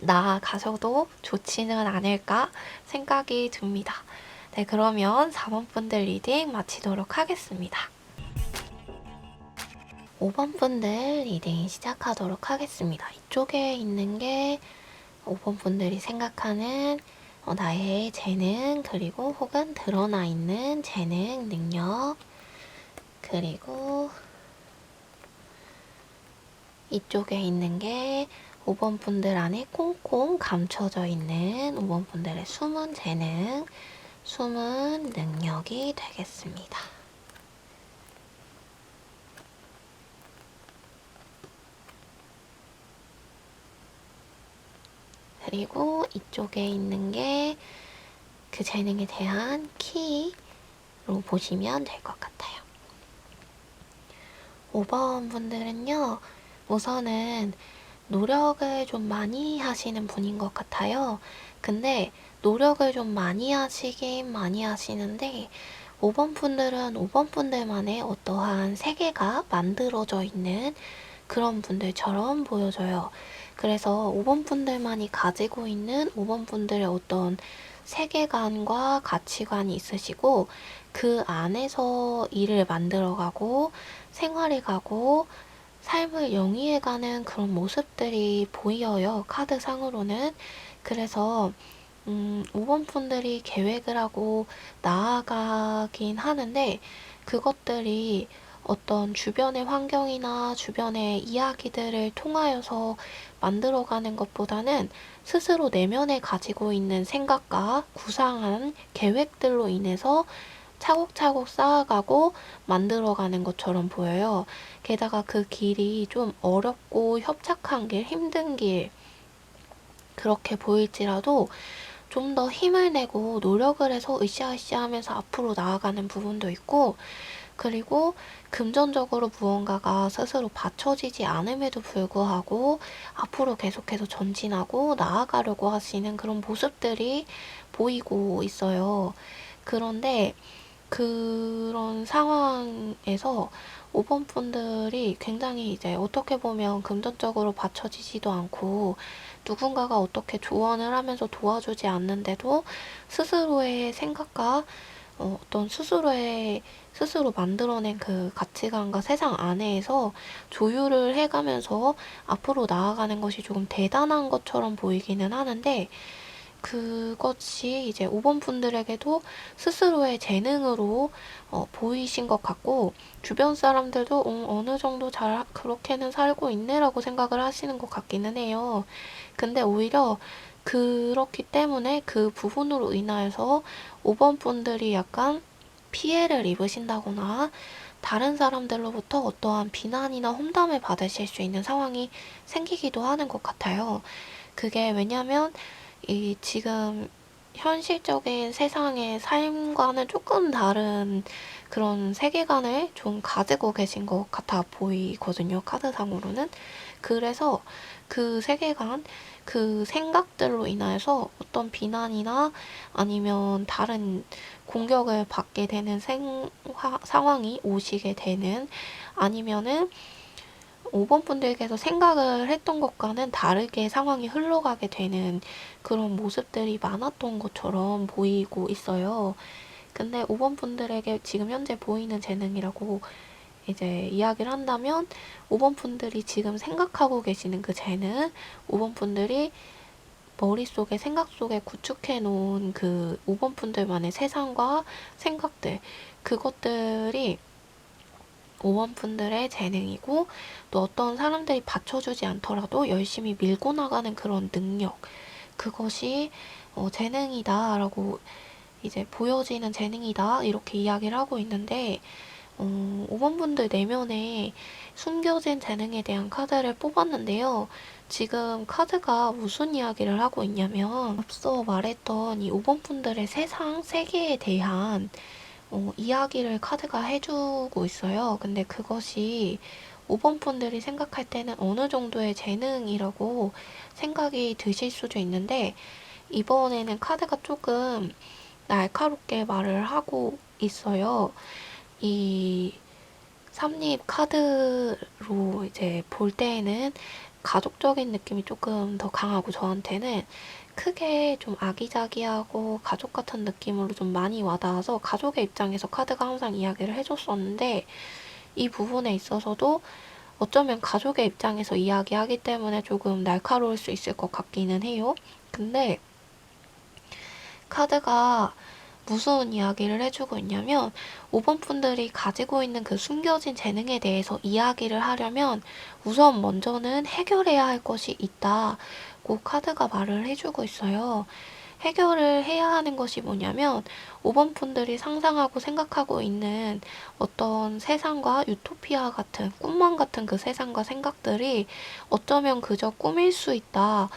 나아가셔도 좋지는 않을까 생각이 듭니다. 네, 그러면 4번 분들 리딩 마치도록 하겠습니다. 5번 분들 리딩 시작하도록 하겠습니다. 이쪽에 있는 게 5번 분들이 생각하는 나의 재능, 그리고 혹은 드러나 있는 재능, 능력, 그리고 이쪽에 있는 게 5번 분들 안에 꽁꽁 감춰져 있는 5번 분들의 숨은 재능, 숨은 능력이 되겠습니다. 그리고 이쪽에 있는 게 그 재능에 대한 키로 보시면 될 것 같아요. 5번 분들은요, 우선은 노력을 좀 많이 하시는 분인 것 같아요. 근데 노력을 좀 많이 하시긴 많이 하시는데 5번 분들은 5번 분들만의 어떠한 세계가 만들어져 있는 그런 분들처럼 보여져요. 그래서 5번 분들만이 가지고 있는 5번 분들의 어떤 세계관과 가치관이 있으시고 그 안에서 일을 만들어가고 생활해가고 삶을 영위해가는 그런 모습들이 보여요. 카드상으로는. 그래서 5번 분들이 계획을 하고 나아가긴 하는데 그것들이 어떤 주변의 환경이나 주변의 이야기들을 통하여서 만들어가는 것보다는 스스로 내면에 가지고 있는 생각과 구상한 계획들로 인해서 차곡차곡 쌓아가고 만들어가는 것처럼 보여요. 게다가 그 길이 좀 어렵고 협착한 길, 힘든 길, 그렇게 보일지라도 좀 더 힘을 내고 노력을 해서 으쌰으쌰 하면서 앞으로 나아가는 부분도 있고, 그리고 금전적으로 무언가가 스스로 받쳐지지 않음에도 불구하고 앞으로 계속해서 전진하고 나아가려고 하시는 그런 모습들이 보이고 있어요. 그런데 그런 상황에서 5번 분들이 굉장히 이제 어떻게 보면 금전적으로 받쳐지지도 않고 누군가가 어떻게 조언을 하면서 도와주지 않는데도 스스로의 생각과 어떤 스스로 만들어낸 그 가치관과 세상 안에서 조율을 해가면서 앞으로 나아가는 것이 조금 대단한 것처럼 보이기는 하는데 그것이 이제 5번 분들에게도 스스로의 재능으로 보이신 것 같고 주변 사람들도 어느 정도 잘 그렇게는 살고 있네라고 생각을 하시는 것 같기는 해요. 근데 오히려 그렇기 때문에 그 부분으로 인하여서 5번 분들이 약간 피해를 입으신다거나 다른 사람들로부터 어떠한 비난이나 험담을 받으실 수 있는 상황이 생기기도 하는 것 같아요. 그게 왜냐면 이 지금 현실적인 세상의 삶과는 조금 다른 그런 세계관을 좀 가지고 계신 것 같아 보이거든요, 카드상으로는. 그래서 그 세계관, 그 생각들로 인해서 어떤 비난이나 아니면 다른 공격을 받게 되는 상황이 오시게 되는 아니면은 5번 분들께서 생각을 했던 것과는 다르게 상황이 흘러가게 되는 그런 모습들이 많았던 것처럼 보이고 있어요. 근데 5번 분들에게 지금 현재 보이는 재능이라고 이제 이야기를 한다면 5번 분들이 지금 생각하고 계시는 그 재능, 5번 분들이 머릿속에 생각 속에 구축해 놓은 그 5번 분들만의 세상과 생각들, 그것들이 5번분들의 재능이고, 또 어떤 사람들이 받쳐주지 않더라도 열심히 밀고 나가는 그런 능력, 그것이 재능이다 라고 이제 보여지는 재능이다 이렇게 이야기를 하고 있는데, 5번분들 내면에 숨겨진 재능에 대한 카드를 뽑았는데요. 지금 카드가 무슨 이야기를 하고 있냐면, 앞서 말했던 이 5번분들의 세상, 세계에 대한 이야기를 카드가 해주고 있어요. 근데 그것이 5번분들이 생각할 때는 어느 정도의 재능이라고 생각이 드실 수도 있는데, 이번에는 카드가 조금 날카롭게 말을 하고 있어요. 이 삼립 카드로 이제 볼 때에는 가족적인 느낌이 조금 더 강하고, 저한테는 크게 좀 아기자기하고 가족 같은 느낌으로 좀 많이 와닿아서 가족의 입장에서 카드가 항상 이야기를 해줬었는데, 이 부분에 있어서도 어쩌면 가족의 입장에서 이야기하기 때문에 조금 날카로울 수 있을 것 같기는 해요. 근데 카드가 무슨 이야기를 해주고 있냐면, 5번 분들이 가지고 있는 그 숨겨진 재능에 대해서 이야기를 하려면 우선 먼저는 해결해야 할 것이 있다고 카드가 말을 해주고 있어요. 해결을 해야 하는 것이 뭐냐면, 5번 분들이 상상하고 생각하고 있는 어떤 세상과 유토피아 같은, 꿈만 같은 그 세상과 생각들이 어쩌면 그저 꿈일 수 있다,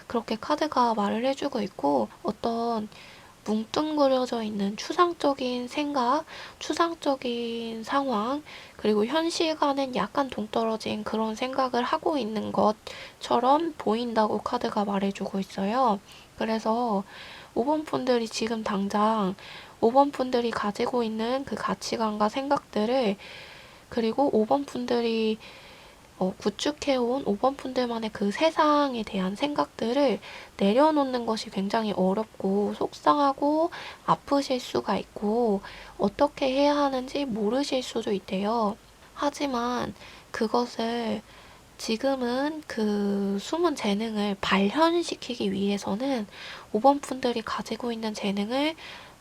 그렇게 카드가 말을 해주고 있고, 어떤 뭉뚱그려져 있는 추상적인 생각, 추상적인 상황, 그리고 현실과는 약간 동떨어진 그런 생각을 하고 있는 것처럼 보인다고 카드가 말해주고 있어요. 그래서 5번 분들이 지금 당장 5번 분들이 가지고 있는 그 가치관과 생각들을, 그리고 5번 분들이 구축해온 5번 분들만의 그 세상에 대한 생각들을 내려놓는 것이 굉장히 어렵고 속상하고 아프실 수가 있고, 어떻게 해야 하는지 모르실 수도 있대요. 하지만 그것을 지금은 그 숨은 재능을 발현시키기 위해서는, 5번 분들이 가지고 있는 재능을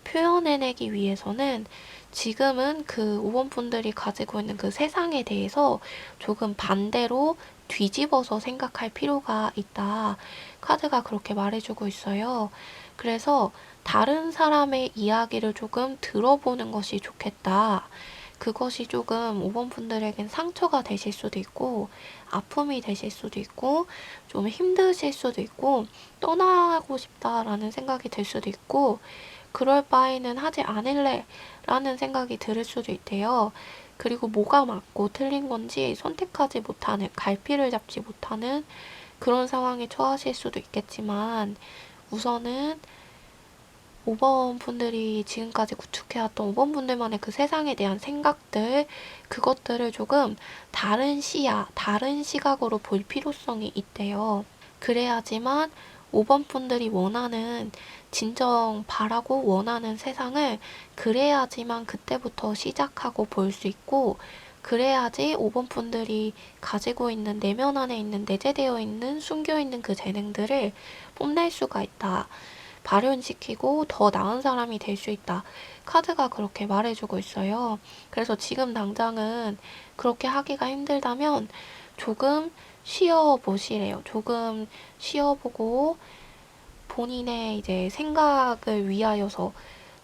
표현해내기 위해서는 지금은 그 5번 분들이 가지고 있는 그 세상에 대해서 조금 반대로 뒤집어서 생각할 필요가 있다, 카드가 그렇게 말해주고 있어요. 그래서 다른 사람의 이야기를 조금 들어보는 것이 좋겠다. 그것이 조금 5번 분들에겐 상처가 되실 수도 있고, 아픔이 되실 수도 있고, 좀 힘드실 수도 있고, 떠나고 싶다라는 생각이 들 수도 있고, 그럴 바에는 하지 않을래 라는 생각이 들 수도 있대요. 그리고 뭐가 맞고 틀린 건지 선택하지 못하는, 갈피를 잡지 못하는 그런 상황에 처하실 수도 있겠지만, 우선은 5번 분들이 지금까지 구축해왔던 5번 분들만의 그 세상에 대한 생각들, 그것들을 조금 다른 시야, 다른 시각으로 볼 필요성이 있대요. 그래야지만 5번 분들이 원하는, 진정 바라고 원하는 세상을, 그래야지만 그때부터 시작하고 볼 수 있고, 그래야지 5번 분들이 가지고 있는 내면 안에 있는, 내재되어 있는, 숨겨 있는 그 재능들을 뽐낼 수가 있다, 발현시키고 더 나은 사람이 될 수 있다, 카드가 그렇게 말해주고 있어요. 그래서 지금 당장은 그렇게 하기가 힘들다면 조금 쉬어보시래요. 조금 쉬어보고 본인의 이제 생각을 위하여서,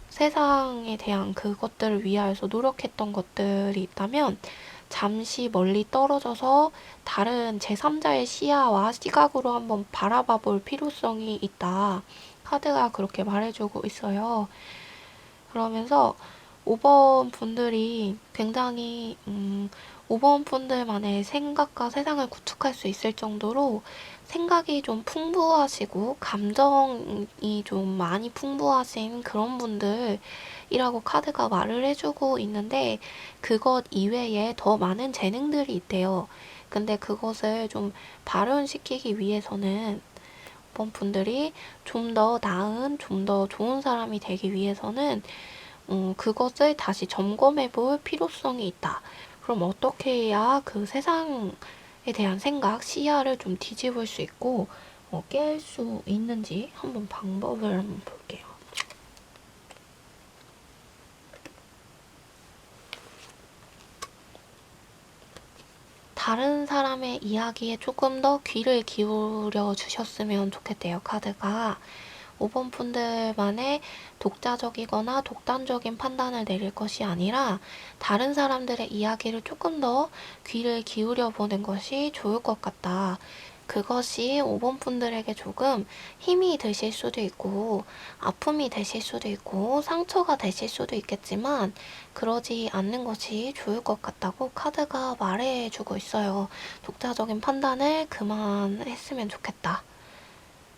세상에 대한 그것들을 위하여서 노력했던 것들이 있다면 잠시 멀리 떨어져서 다른 제3자의 시야와 시각으로 한번 바라봐 볼 필요성이 있다, 카드가 그렇게 말해주고 있어요. 그러면서 5번 분들이 굉장히 5번 분들만의 생각과 세상을 구축할 수 있을 정도로 생각이 좀 풍부하시고 감정이 좀 많이 풍부하신 그런 분들이라고 카드가 말을 해주고 있는데, 그것 이외에 더 많은 재능들이 있대요. 근데 그것을 좀 발현시키기 위해서는, 5번 분들이 좀 더 나은, 좀 더 좋은 사람이 되기 위해서는 그것을 다시 점검해 볼 필요성이 있다. 그럼 어떻게 해야 그 세상에 대한 생각, 시야를 좀 뒤집을 수 있고 깰 수 있는지 한번 방법을 한번 볼게요. 다른 사람의 이야기에 조금 더 귀를 기울여 주셨으면 좋겠대요, 카드가. 5번 분들만의 독자적이거나 독단적인 판단을 내릴 것이 아니라 다른 사람들의 이야기를 조금 더 귀를 기울여 보는 것이 좋을 것 같다. 그것이 5번 분들에게 조금 힘이 되실 수도 있고 아픔이 되실 수도 있고 상처가 되실 수도 있겠지만 그러지 않는 것이 좋을 것 같다고 카드가 말해주고 있어요. 독자적인 판단을 그만했으면 좋겠다.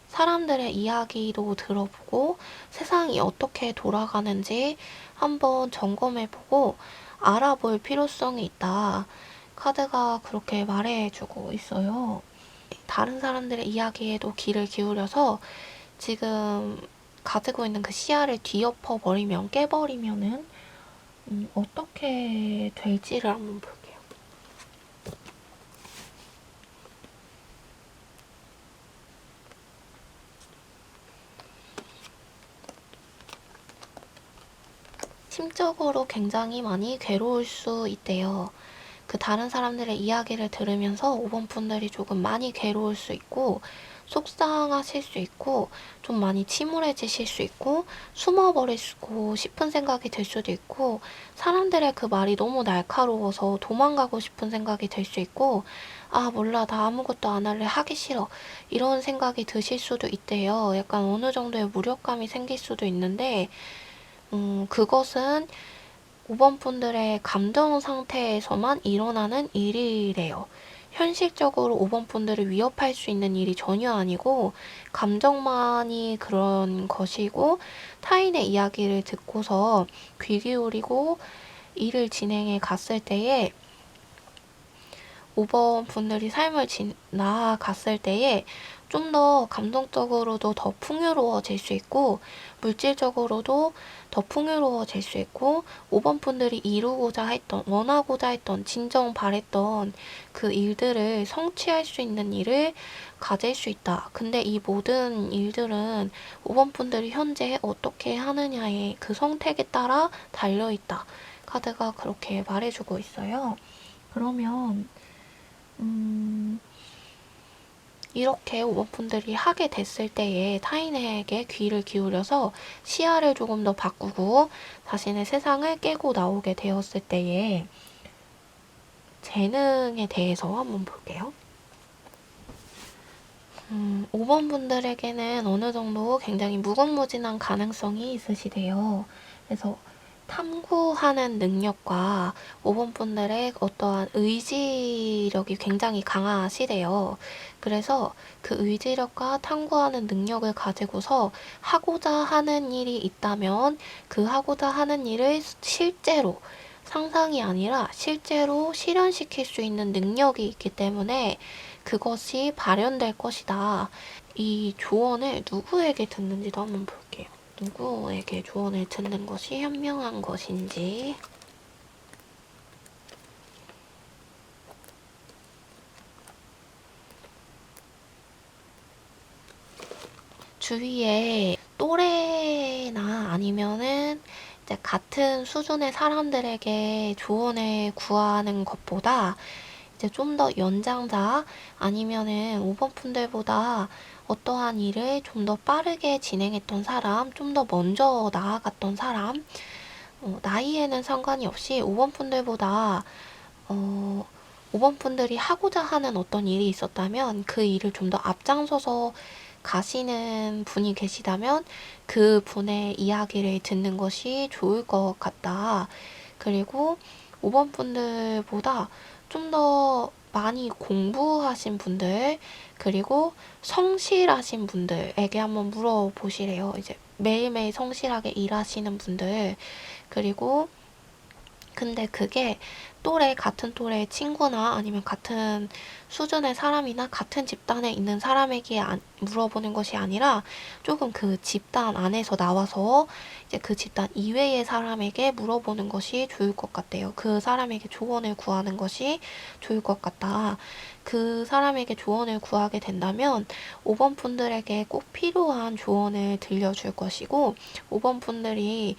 사람들의 이야기도 들어보고 세상이 어떻게 돌아가는지 한번 점검해보고 알아볼 필요성이 있다. 카드가 그렇게 말해주고 있어요. 다른 사람들의 이야기에도 귀를 기울여서 지금 가지고 있는 그 시야를 뒤엎어 버리면, 깨버리면은 어떻게 될지를 한번 볼게요. 심적으로 굉장히 많이 괴로울 수 있대요. 그 다른 사람들의 이야기를 들으면서 5번 분들이 조금 많이 괴로울 수 있고 속상하실 수 있고 좀 많이 침울해지실 수 있고 숨어버리고 싶은 생각이 들 수도 있고 사람들의 그 말이 너무 날카로워서 도망가고 싶은 생각이 들 수 있고 아 몰라 나 아무것도 안 할래 하기 싫어 이런 생각이 드실 수도 있대요. 약간 어느 정도의 무력감이 생길 수도 있는데 그것은 5번 분들의 감정 상태에서만 일어나는 일이래요. 현실적으로 5번 분들을 위협할 수 있는 일이 전혀 아니고 감정만이 그런 것이고 타인의 이야기를 듣고서 귀 기울이고 일을 진행해 갔을 때에 5번 분들이 삶을 나아갔을 때에 좀 더 감동적으로도 더 풍요로워질 수 있고 물질적으로도 더 풍요로워질 수 있고 5번 분들이 이루고자 했던 원하고자 했던 진정 바랬던 그 일들을 성취할 수 있는 일을 가질 수 있다. 근데 이 모든 일들은 5번 분들이 현재 어떻게 하느냐의 그 선택에 따라 달려있다. 카드가 그렇게 말해주고 있어요. 그러면 이렇게 5번 분들이 하게 됐을 때에 타인에게 귀를 기울여서 시야를 조금 더 바꾸고 자신의 세상을 깨고 나오게 되었을 때에 재능에 대해서 한번 볼게요. 5번 분들에게는 어느 정도 굉장히 무궁무진한 가능성이 있으시대요. 그래서 탐구하는 능력과 5번 분들의 어떠한 의지력이 굉장히 강하시대요. 그래서 그 의지력과 탐구하는 능력을 가지고서 하고자 하는 일이 있다면 그 하고자 하는 일을 실제로 상상이 아니라 실제로 실현시킬 수 있는 능력이 있기 때문에 그것이 발현될 것이다. 이 조언을 누구에게 듣는지도 한번 볼게요. 누구에게 조언을 듣는 것이 현명한 것인지. 주위에 또래나 아니면은 이제 같은 수준의 사람들에게 조언을 구하는 것보다 이제 좀 더 연장자 아니면은 5번 분들보다 어떠한 일을 좀 더 빠르게 진행했던 사람, 좀 더 먼저 나아갔던 사람, 나이에는 상관이 없이 5번 분들보다 5번 분들이 하고자 하는 어떤 일이 있었다면 그 일을 좀 더 앞장서서 가시는 분이 계시다면 그 분의 이야기를 듣는 것이 좋을 것 같다. 그리고 5번 분들보다 좀 더 많이 공부하신 분들, 그리고 성실하신 분들에게 한번 물어보시래요. 이제 매일매일 성실하게 일하시는 분들, 그리고 근데 그게 같은 또래의 친구나 아니면 같은 수준의 사람이나 같은 집단에 있는 사람에게 물어보는 것이 아니라 조금 그 집단 안에서 나와서 이제 그 집단 이외의 사람에게 물어보는 것이 좋을 것 같대요. 그 사람에게 조언을 구하는 것이 좋을 것 같다. 그 사람에게 조언을 구하게 된다면 5번 분들에게 꼭 필요한 조언을 들려줄 것이고 5번 분들이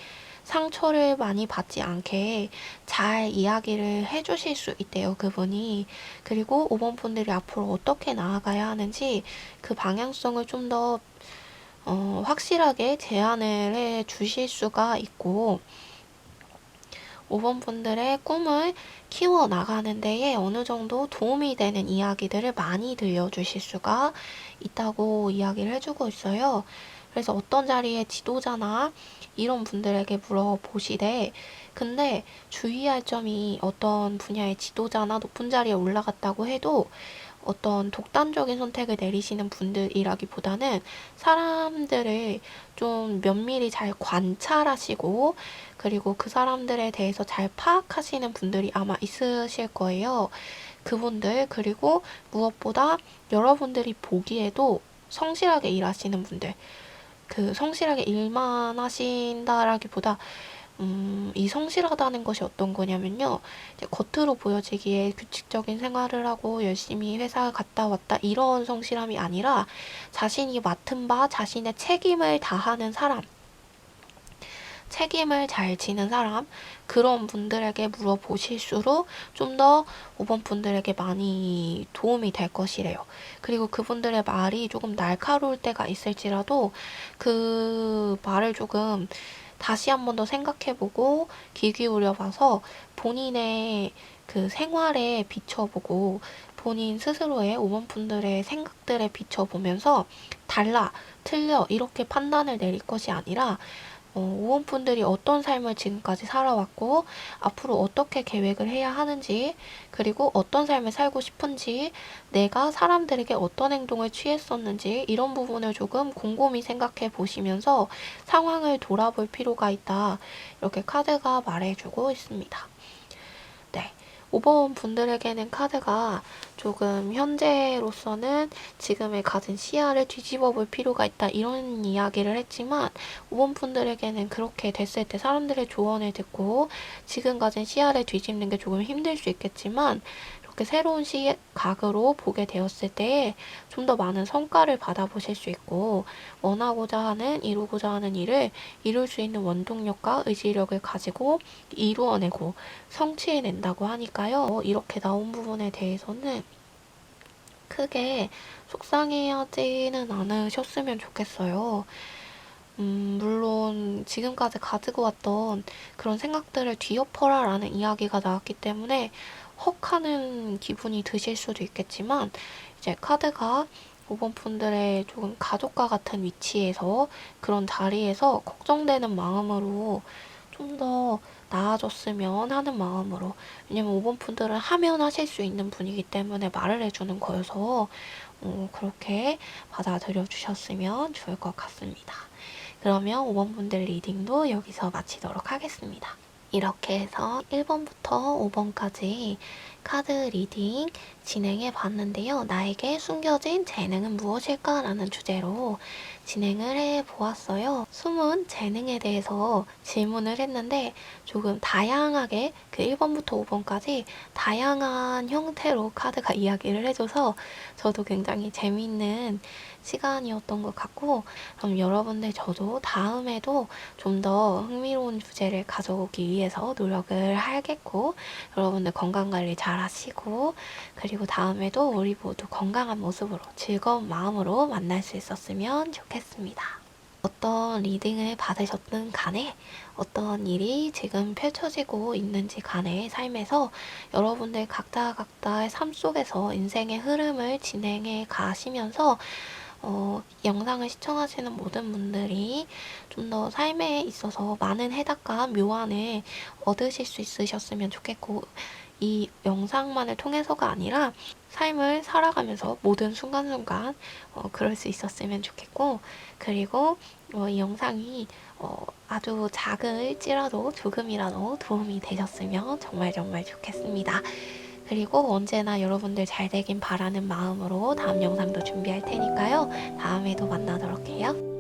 상처를 많이 받지 않게 잘 이야기를 해주실 수 있대요, 그분이. 그리고 5번 분들이 앞으로 어떻게 나아가야 하는지 그 방향성을 좀 더 확실하게 제안을 해 주실 수가 있고, 5번 분들의 꿈을 키워나가는 데에 어느 정도 도움이 되는 이야기들을 많이 들려주실 수가 있다고 이야기를 해주고 있어요. 그래서 어떤 자리의 지도자나 이런 분들에게 물어보시되, 근데 주의할 점이 어떤 분야의 지도자나 높은 자리에 올라갔다고 해도 어떤 독단적인 선택을 내리시는 분들이라기보다는 사람들을 좀 면밀히 잘 관찰하시고, 그리고 그 사람들에 대해서 잘 파악하시는 분들이 아마 있으실 거예요. 그분들, 그리고 무엇보다 여러분들이 보기에도 성실하게 일하시는 분들, 그 성실하게 일만 하신다라기보다 이 성실하다는 것이 어떤 거냐면요. 이제 겉으로 보여지기에 규칙적인 생활을 하고 열심히 회사 갔다 왔다 이런 성실함이 아니라 자신이 맡은 바 자신의 책임을 다하는 사람, 책임을 잘 지는 사람, 그런 분들에게 물어보실수록 좀 더 5번 분들에게 많이 도움이 될 것이래요. 그리고 그분들의 말이 조금 날카로울 때가 있을지라도 그 말을 조금 다시 한 번 더 생각해보고 귀 기울여봐서 본인의 그 생활에 비춰보고 본인 스스로의 5번 분들의 생각들에 비춰보면서 달라, 틀려 이렇게 판단을 내릴 것이 아니라 5번 분들이 어떤 삶을 지금까지 살아왔고 앞으로 어떻게 계획을 해야 하는지, 그리고 어떤 삶을 살고 싶은지, 내가 사람들에게 어떤 행동을 취했었는지 이런 부분을 조금 곰곰이 생각해 보시면서 상황을 돌아볼 필요가 있다. 이렇게 카드가 말해주고 있습니다. 네. 5번 분들에게는 카드가 조금 현재로서는 지금의 가진 시야를 뒤집어 볼 필요가 있다 이런 이야기를 했지만, 5번 분들에게는 그렇게 됐을 때 사람들의 조언을 듣고 지금 가진 시야를 뒤집는 게 조금 힘들 수 있겠지만, 이렇게 새로운 시각으로 보게 되었을 때 좀 더 많은 성과를 받아보실 수 있고, 원하고자 하는, 이루고자 하는 일을 이룰 수 있는 원동력과 의지력을 가지고 이루어내고 성취해낸다고 하니까요. 이렇게 나온 부분에 대해서는 크게 속상해하지는 않으셨으면 좋겠어요. 물론 지금까지 가지고 왔던 그런 생각들을 뒤엎어라 라는 이야기가 나왔기 때문에 헉 하는 기분이 드실 수도 있겠지만, 이제 카드가 5번 분들의 조금 가족과 같은 위치에서 그런 자리에서 걱정되는 마음으로 좀 더 나아졌으면 하는 마음으로, 왜냐면 5번 분들은 하면 하실 수 있는 분이기 때문에 말을 해주는 거여서 그렇게 받아들여 주셨으면 좋을 것 같습니다. 그러면 5번 분들 리딩도 여기서 마치도록 하겠습니다. 이렇게 해서 1번부터 5번까지 카드 리딩 진행해 봤는데요. 나에게 숨겨진 재능은 무엇일까? 라는 주제로 진행을 해 보았어요. 숨은 재능에 대해서 질문을 했는데 조금 다양하게 그 1번부터 5번까지 다양한 형태로 카드가 이야기를 해줘서 저도 굉장히 재미있는 시간이었던 것 같고, 그럼 여러분들 저도 다음에도 좀 더 흥미로운 주제를 가져오기 위해서 노력을 하겠고, 여러분들 건강관리 잘 하시고, 그리고 다음에도 우리 모두 건강한 모습으로 즐거운 마음으로 만날 수 있었으면 좋겠습니다. 어떤 리딩을 받으셨든 간에, 어떤 일이 지금 펼쳐지고 있는지 간에 삶에서 여러분들 각자의 삶 속에서 인생의 흐름을 진행해 가시면서 영상을 시청하시는 모든 분들이 좀 더 삶에 있어서 많은 해답과 묘안을 얻으실 수 있으셨으면 좋겠고, 이 영상만을 통해서가 아니라 삶을 살아가면서 모든 순간순간 그럴 수 있었으면 좋겠고, 그리고 이 영상이 아주 작을지라도 조금이라도 도움이 되셨으면 정말 정말 좋겠습니다. 그리고 언제나 여러분들 잘 되긴 바라는 마음으로 다음 영상도 준비할 테니까요. 다음에도 만나도록 해요.